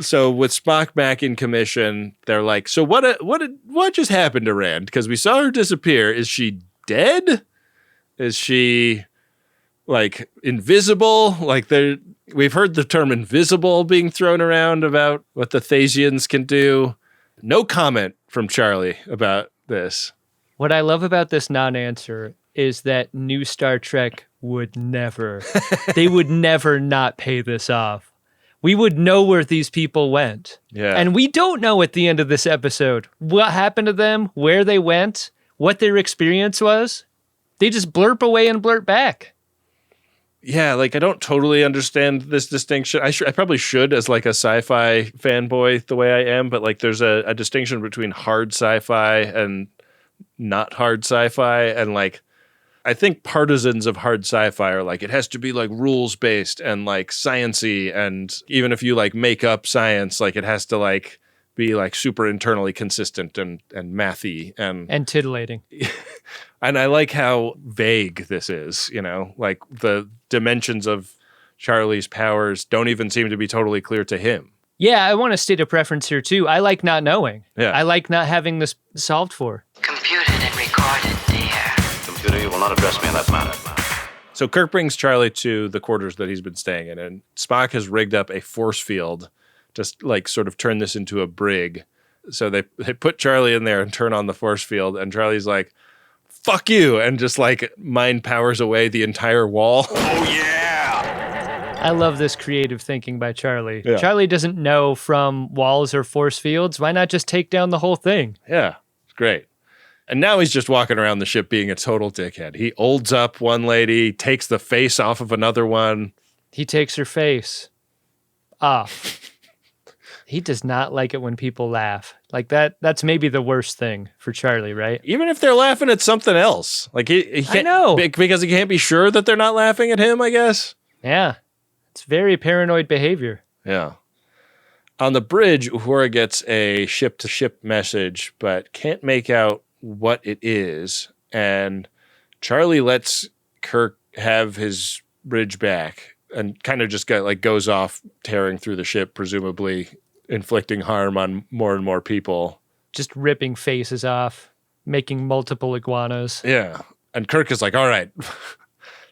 So with Spock back in commission, they're like, so what just happened to Rand? Because we saw her disappear. Is she dead? Is she like invisible? Like we've heard the term invisible being thrown around about what the Thasians can do. No comment from Charlie about this. What I love about this non-answer is that new Star Trek would never, they would never not pay this off. We would know where these people went. Yeah. And we don't know at the end of this episode what happened to them, where they went, what their experience was. They just blurp away and blurt back. Yeah, like I don't totally understand this distinction. I probably should as like a sci-fi fanboy the way I am, but like there's a distinction between hard sci-fi and not hard sci-fi, and like I think partisans of hard sci-fi are like, it has to be like rules based and like sciencey, and even if you like make up science, like it has to like be like super internally consistent and mathy and titillating. And I like how vague this is, you know, like the dimensions of Charlie's powers don't even seem to be totally clear to him. Yeah, I want to state a preference here too. I like not knowing. Yeah. I like not having this solved for. Computed and recorded, dear. Computer, you will not address me in that manner. So Kirk brings Charlie to the quarters that he's been staying in, and Spock has rigged up a force field, just like sort of turn this into a brig. So they put Charlie in there and turn on the force field, and Charlie's like, fuck you, and just like mind powers away the entire wall. Oh, yeah! I love this creative thinking by Charlie. Yeah. Charlie doesn't know from walls or force fields. Why not just take down the whole thing? Yeah, it's great. And now he's just walking around the ship being a total dickhead. He holds up one lady, takes the face off of another one. He takes her face off. He does not like it when people laugh. Like that's maybe the worst thing for Charlie, right? Even if they're laughing at something else. Like he can't, I know. Because he can't be sure that they're not laughing at him, I guess. Yeah. It's very paranoid behavior. Yeah. On the bridge, Uhura gets a ship-to-ship message, but can't make out what it is. And Charlie lets Kirk have his bridge back and kind of just goes off tearing through the ship, presumably inflicting harm on more and more people. Just ripping faces off, making multiple iguanas. Yeah. And Kirk is like, all right,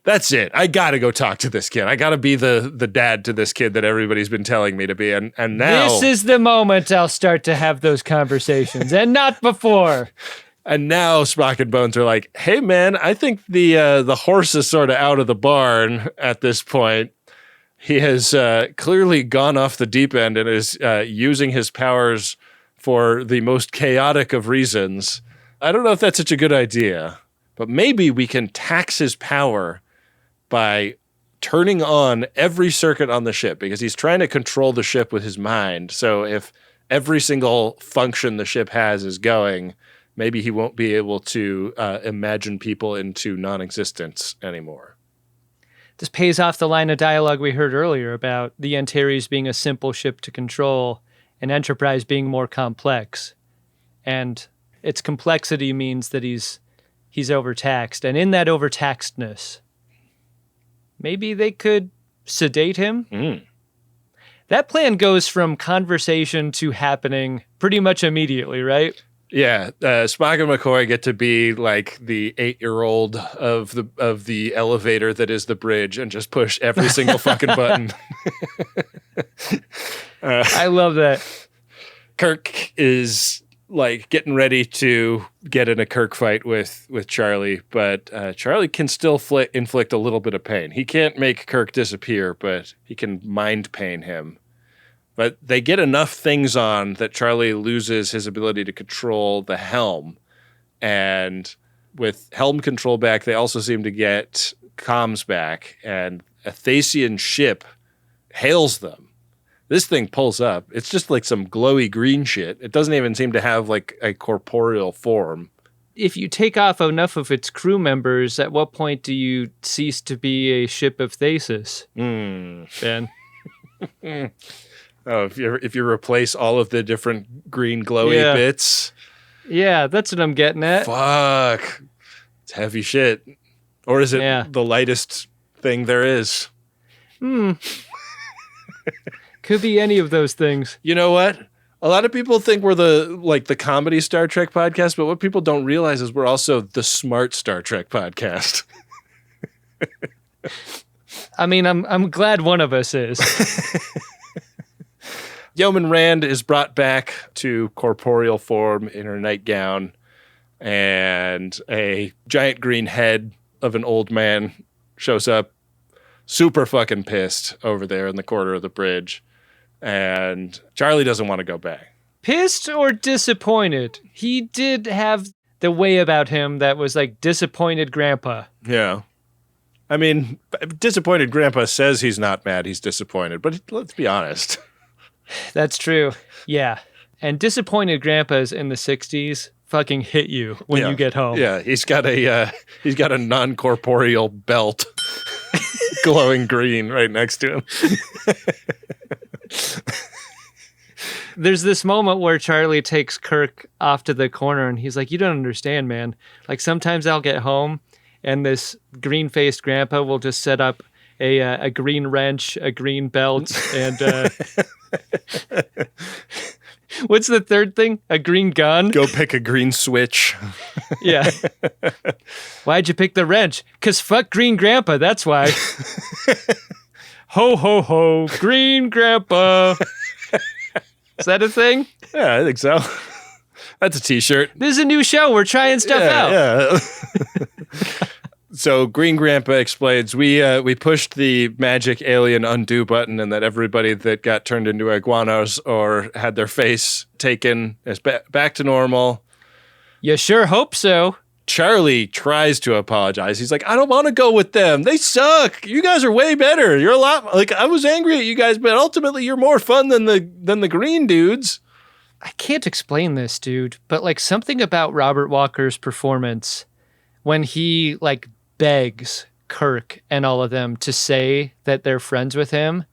that's it. I got to go talk to this kid. I got to be the dad to this kid that everybody's been telling me to be. And now... This is the moment I'll start to have those conversations, and not before. And now Spock and Bones are like, hey, man, I think the horse is sort of out of the barn at this point. He has clearly gone off the deep end and is using his powers for the most chaotic of reasons. I don't know if that's such a good idea, but maybe we can tax his power by turning on every circuit on the ship, because he's trying to control the ship with his mind. So if every single function the ship has is going, maybe he won't be able to imagine people into non-existence anymore. This pays off the line of dialogue we heard earlier about the Antares being a simple ship to control and Enterprise being more complex. And its complexity means that he's overtaxed. And in that overtaxedness, maybe they could sedate him? That plan goes from conversation to happening pretty much immediately, right? Yeah, Spock and McCoy get to be like the 8-year-old of the elevator that is the bridge and just push every single fucking button. I love that. Kirk is like getting ready to get in a Kirk fight with Charlie, but Charlie can still inflict a little bit of pain. He can't make Kirk disappear, but he can mind pain him. But they get enough things on that Charlie loses his ability to control the helm. And with helm control back, they also seem to get comms back. And a Thasian ship hails them. This thing pulls up. It's just like some glowy green shit. It doesn't even seem to have like a corporeal form. If you take off enough of its crew members, at what point do you cease to be a ship of Thasus? Ben? Oh, if you replace all of the different green glowy bits. Yeah, that's what I'm getting at. Fuck. It's heavy shit. Or is it the lightest thing there is? Could be any of those things. You know what? A lot of people think we're the comedy Star Trek podcast, but what people don't realize is we're also the smart Star Trek podcast. I mean, I'm glad one of us is. Yeoman Rand is brought back to corporeal form in her nightgown, and a giant green head of an old man shows up, super fucking pissed over there in the corner of the bridge. And Charlie doesn't want to go back. Pissed or disappointed? He did have the way about him that was like disappointed grandpa. Yeah. I mean, disappointed grandpa says he's not mad, he's disappointed. But let's be honest. That's true. Yeah. And disappointed grandpas in the 60s fucking hit you when you get home. Yeah, he's got a non-corporeal belt glowing green right next to him. There's this moment where Charlie takes Kirk off to the corner and he's like, you don't understand, man. Like sometimes I'll get home and this green-faced grandpa will just set up a green wrench, a green belt, and what's the third thing? A green gun? Go pick a green switch. Yeah. Why'd you pick the wrench? 'Cause fuck green grandpa, that's why. Ho, ho, ho, green grandpa. Is that a thing? Yeah, I think so. That's a t-shirt. This is a new show. We're trying stuff out. Yeah. So Green Grandpa explains, we pushed the magic alien undo button, and that everybody that got turned into iguanas or had their face taken is back to normal. You sure hope so. Charlie tries to apologize. He's like, I don't want to go with them. They suck. You guys are way better. You're a lot like I was angry at you guys, but ultimately you're more fun than the green dudes. I can't explain this, dude, but like something about Robert Walker's performance when he like begs Kirk and all of them to say that they're friends with him,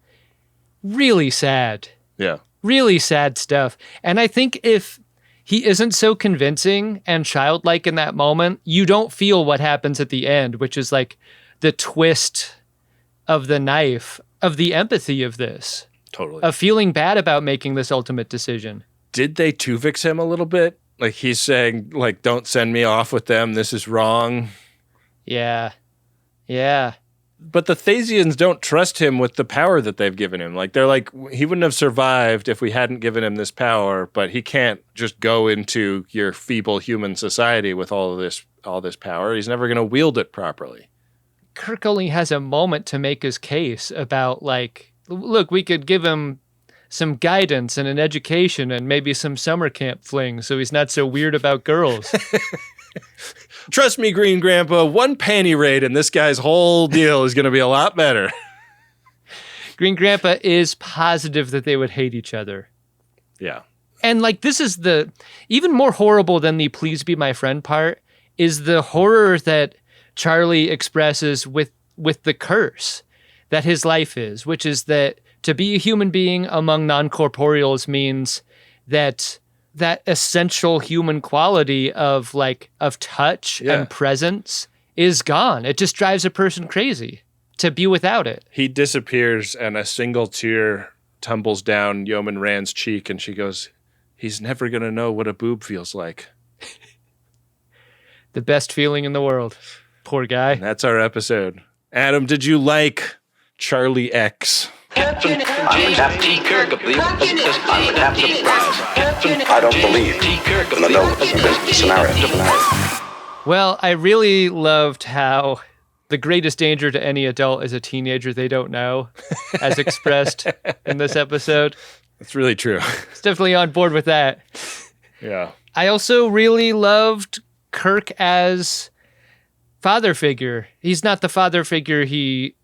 really sad. Yeah. Really sad stuff. And I think if he isn't so convincing and childlike in that moment, you don't feel what happens at the end, which is like the twist of the knife, of the empathy of this. Totally. Of feeling bad about making this ultimate decision. Did they Tuvix him a little bit? Like he's saying, like, don't send me off with them. This is wrong. Yeah. Yeah. But the Thasians don't trust him with the power that they've given him. Like, they're like, he wouldn't have survived if we hadn't given him this power, but he can't just go into your feeble human society with all this power. He's never going to wield it properly. Kirk only has a moment to make his case about, like, look, we could give him some guidance and an education and maybe some summer camp fling so he's not so weird about girls. Trust me, Green Grandpa, one panty raid and this guy's whole deal is going to be a lot better. Green Grandpa is positive that they would hate each other. Yeah. And like this is the even more horrible than the please be my friend part is the horror that Charlie expresses with the curse that his life is, which is that to be a human being among non-corporeals means that essential human quality of touch and presence is gone. It just drives a person crazy to be without it. He disappears and a single tear tumbles down Yeoman Rand's cheek and she goes, he's never going to know what a boob feels like. The best feeling in the world. Poor guy. And that's our episode. Adam, did you like Charlie X? Captain James T. Kirk, I believe, I don't believe in the no scenario. Well, I really loved how the greatest danger to any adult is a teenager they don't know, as expressed in this episode. That's really true. It's definitely on board with that. Yeah. I also really loved Kirk as father figure. He's not the father figure he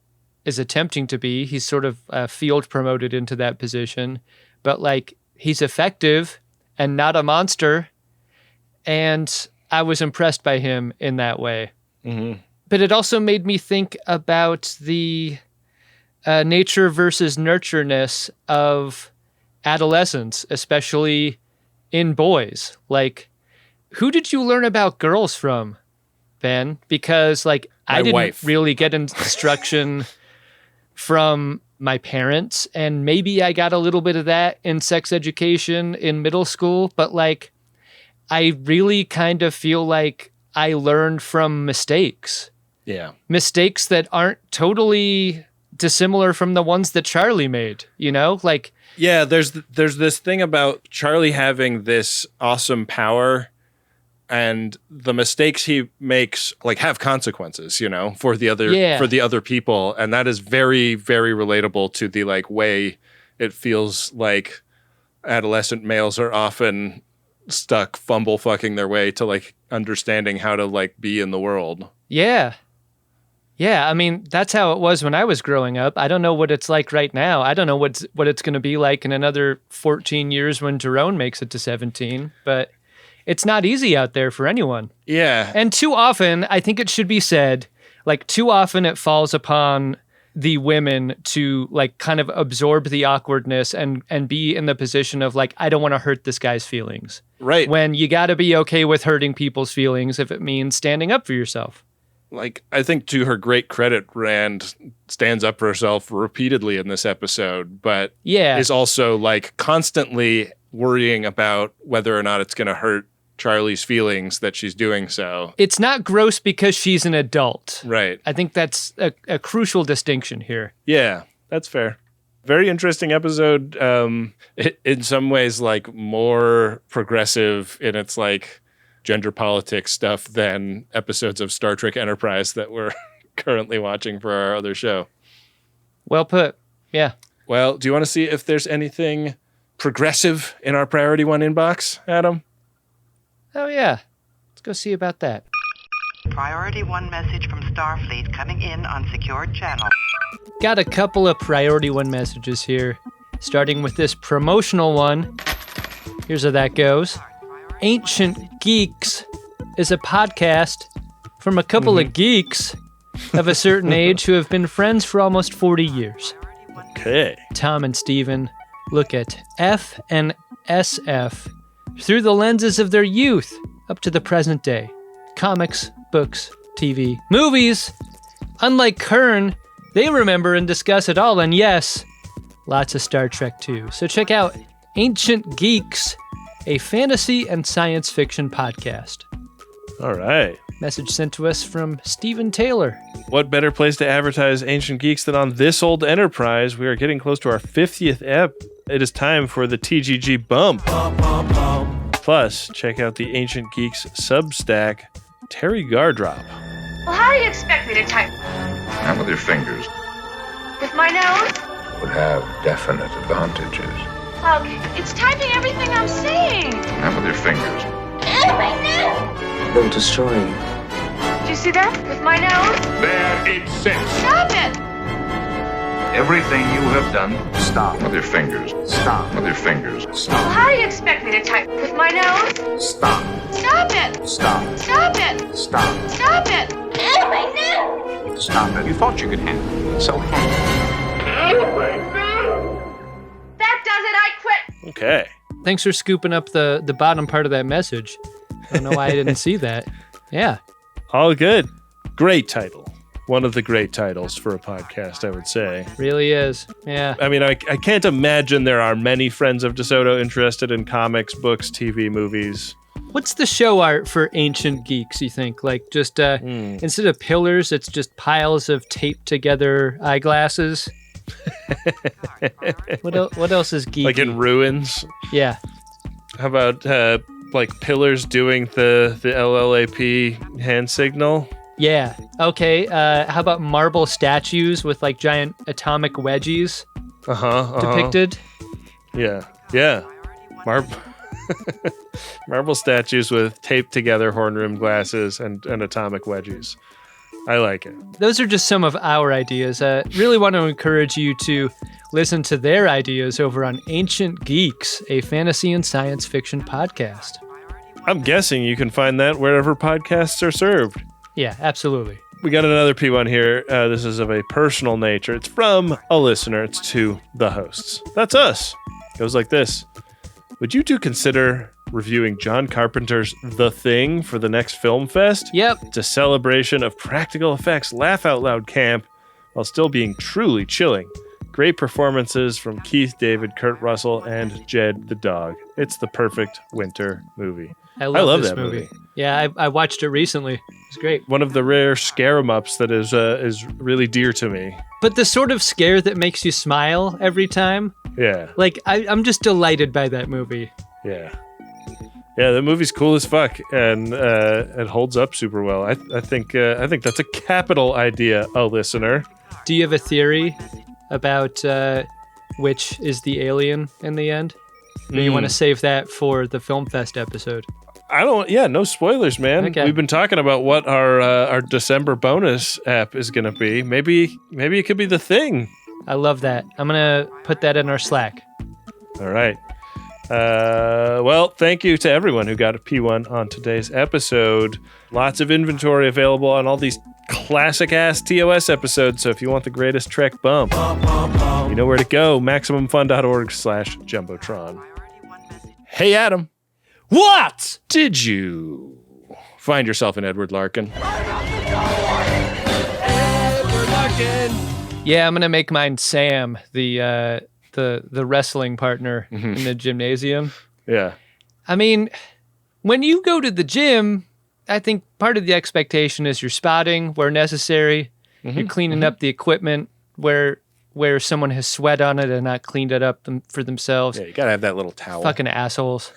is attempting to be. He's sort of field promoted into that position, but like he's effective and not a monster. And I was impressed by him in that way. Mm-hmm. But it also made me think about the nature versus nurtureness of adolescence, especially in boys. Like, who did you learn about girls from, Ben? Because like I didn't really get instruction from my parents, and maybe I got a little bit of that in sex education in middle school, but like I really kind of feel like I learned from mistakes. Yeah. Mistakes that aren't totally dissimilar from the ones that Charlie made, you know? Like, yeah, there's this thing about Charlie having this awesome power and the mistakes he makes like have consequences, you know, for the other people, and that is very, very relatable to the like way it feels like adolescent males are often stuck fumble fucking their way to like understanding how to like be in the world. Yeah. Yeah, I mean, that's how it was when I was growing up. I don't know what it's like right now. I don't know what it's going to be like in another 14 years when Jerome makes it to 17, but it's not easy out there for anyone. Yeah. And too often, I think it should be said, like too often it falls upon the women to like kind of absorb the awkwardness and be in the position of like, I don't want to hurt this guy's feelings. Right. When you got to be okay with hurting people's feelings if it means standing up for yourself. Like, I think to her great credit, Rand stands up for herself repeatedly in this episode, but is also like constantly worrying about whether or not it's going to hurt Charlie's feelings that she's doing so. It's not gross because she's an adult. Right. I think that's a crucial distinction here. Yeah, that's fair. Very interesting episode. In some ways, like more progressive in its like gender politics stuff than episodes of Star Trek Enterprise that we're currently watching for our other show. Well put. Yeah. Well, do you want to see if there's anything progressive in our Priority One inbox, Adam? Oh, yeah. Let's go see about that. Priority 1 message from Starfleet coming in on secured channel. Got a couple of Priority 1 messages here, starting with this promotional one. Here's how that goes. Ancient Geeks is a podcast from a couple of geeks of a certain age who have been friends for almost 40 years. Okay. Tom and Steven look at F and SF through the lenses of their youth up to the present day. Comics, books, TV, movies. Unlike Kern, they remember and discuss it all, and yes, lots of Star Trek too. So check out Ancient Geeks, a fantasy and science fiction podcast. All right. Message sent to us from Stephen Taylor. What better place to advertise Ancient Geeks than on this old enterprise? We are getting close to our 50th ep. It is time for the TGG bump. Plus, check out the Ancient Geeks Substack, Terry Gardrop. Well, how do you expect me to type? Not with your fingers. With my nose? Would have definite advantages. Look, it's typing everything I'm saying. Not with your fingers. My nose! They'll destroy you. Do you see that? With my nose? There it sits. Stop it! Everything you have done, stop. With your fingers. Stop. With your fingers. Well, Stop. how do you expect me to type? With my nose? Stop. Stop it! Stop. Stop it! Stop. Stop it! My nose! Stop it. You thought you could handle it. So handle That does it, I quit! Okay. Thanks for scooping up the bottom part of that message. I don't know why I didn't see that. Yeah. All good. Great title. One of the great titles for a podcast, I would say. Really is. Yeah. I mean, I can't imagine there are many friends of DeSoto interested in comics, books, TV, movies. What's the show art for Ancient Geeks, you think? Like just instead of pillars, it's just piles of taped together eyeglasses? What else is geeky? Like in ruins? Yeah. How about like pillars doing the LLAP hand signal? Yeah. Okay. How about marble statues with like giant atomic wedgies depicted? Yeah. Yeah. Marble statues with taped together horn rimmed glasses and atomic wedgies. I like it. Those are just some of our ideas. Really want to encourage you to listen to their ideas over on Ancient Geeks, a fantasy and science fiction podcast. I'm guessing you can find that wherever podcasts are served. Yeah, absolutely. We got another P1 here. This is of a personal nature. It's from a listener. It's to the hosts. That's us. It goes like this. Would you two consider reviewing John Carpenter's The Thing for the next film fest? Yep. It's a celebration of practical effects, laugh out loud camp, while still being truly chilling. Great performances from Keith David, Kurt Russell, and Jed the dog. It's the perfect winter movie. I love this that movie. Yeah, I watched it recently. It's great. One of the rare scare-em-ups that is really dear to me. But the sort of scare that makes you smile every time. Yeah. Like, I'm just delighted by that movie. Yeah. Yeah, the movie's cool as fuck, and it holds up super well. I think that's a capital idea, listener. Do you have a theory about which is the alien in the end? Or you want to save that for the Film Fest episode? No spoilers, man. Okay. We've been talking about what our December bonus app is going to be. Maybe it could be The Thing. I love that. I'm going to put that in our Slack. All right. Well, thank you to everyone who got a P1 on today's episode. Lots of inventory available on all these classic-ass TOS episodes, so if you want the greatest Trek bump, you know where to go. MaximumFun.org/Jumbotron. Hey, Adam. What? Did you find yourself in Edward Larkin? Yeah, I'm going to make mine Sam, the wrestling partner in the gymnasium. Yeah. I mean, when you go to the gym, I think part of the expectation is you're spotting where necessary. You're cleaning up the equipment where someone has sweat on it and not cleaned it up for themselves. Yeah, you gotta have that little towel. Fucking assholes.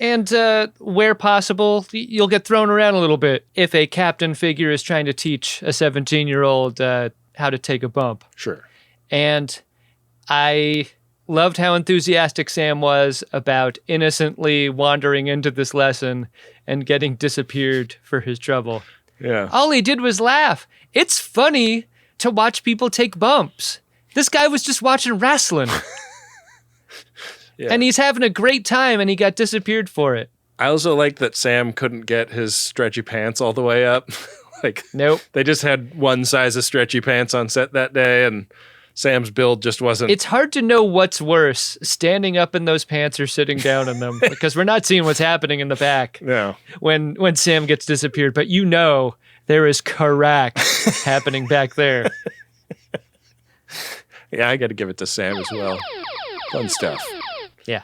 And where possible, you'll get thrown around a little bit if a captain figure is trying to teach a 17-year-old how to take a bump. Sure. And I loved how enthusiastic Sam was about innocently wandering into this lesson and getting disappeared for his trouble. Yeah. All he did was laugh. It's funny to watch people take bumps. This guy was just watching wrestling. Yeah. And he's having a great time, and he got disappeared for it. I also like that Sam couldn't get his stretchy pants all the way up. Nope. They just had one size of stretchy pants on set that day, and Sam's build just wasn't. It's hard to know what's worse, standing up in those pants or sitting down in them, because we're not seeing what's happening in the back. No. When Sam gets disappeared, but you know there is crack happening back there. Yeah, I got to give it to Sam as well. Fun stuff. Yeah.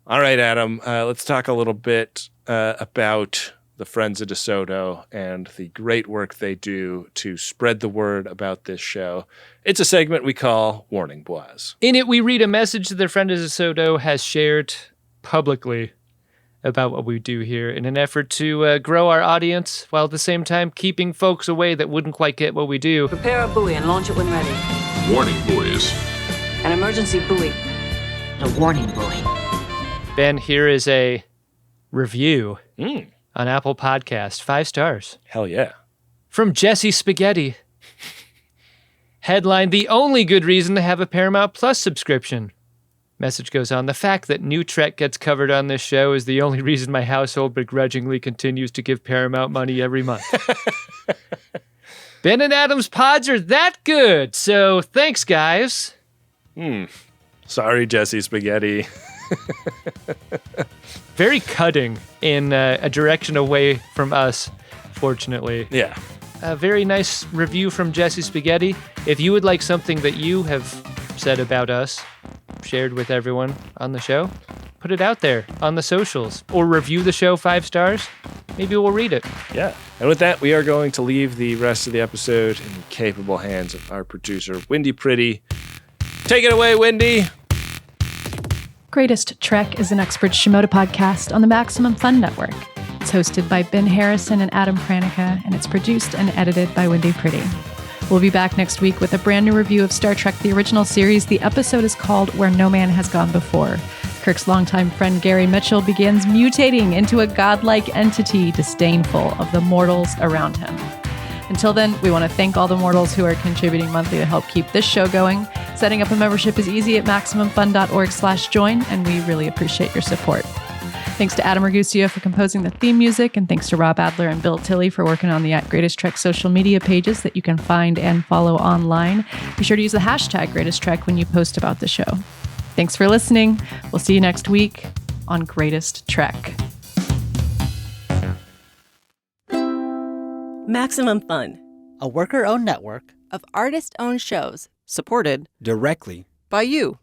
All right, Adam. Let's talk a little bit about the Friends of DeSoto and the great work they do to spread the word about this show. It's a segment we call Warning Bois. In it, we read a message that their friend of DeSoto has shared publicly about what we do here in an effort to grow our audience while at the same time keeping folks away that wouldn't quite get what we do. Prepare a buoy and launch it when ready. Warning buoys. An emergency buoy. A warning buoy. Ben, here is a review on Apple Podcast. 5 stars. Hell yeah. From Jesse Spaghetti. Headline, the only good reason to have a Paramount Plus subscription. Message goes on, the fact that new Trek gets covered on this show is the only reason my household begrudgingly continues to give Paramount money every month. Ben and Adam's pods are that good, so thanks, guys. Sorry, Jesse Spaghetti. Very cutting in a direction away from us, fortunately. Yeah. A very nice review from Jesse Spaghetti. If you would like something that you have said about us, shared with everyone on the show, put it out there on the socials or review the show 5 stars. Maybe we'll read it. Yeah. And with that, we are going to leave the rest of the episode in the capable hands of our producer, Wynde Priddy. Take it away, Wynde. Greatest Trek is an expert Shimoda podcast on the Maximum Fun Network. It's hosted by Ben Harrison and Adam Pranica, and it's produced and edited by Wynde Priddy. We'll be back next week with a brand new review of Star Trek The Original Series. The episode is called Where No Man Has Gone Before. Kirk's longtime friend Gary Mitchell begins mutating into a godlike entity disdainful of the mortals around him. Until then, we want to thank all the mortals who are contributing monthly to help keep this show going. Setting up a membership is easy at MaximumFun.org/join, and we really appreciate your support. Thanks to Adam Ragusea for composing the theme music, and thanks to Rob Adler and Bill Tilley for working on the @GreatestTrek social media pages that you can find and follow online. Be sure to use the hashtag #GreatestTrek when you post about the show. Thanks for listening. We'll see you next week on Greatest Trek. Maximum Fun, a worker-owned network of artist-owned shows supported directly by you.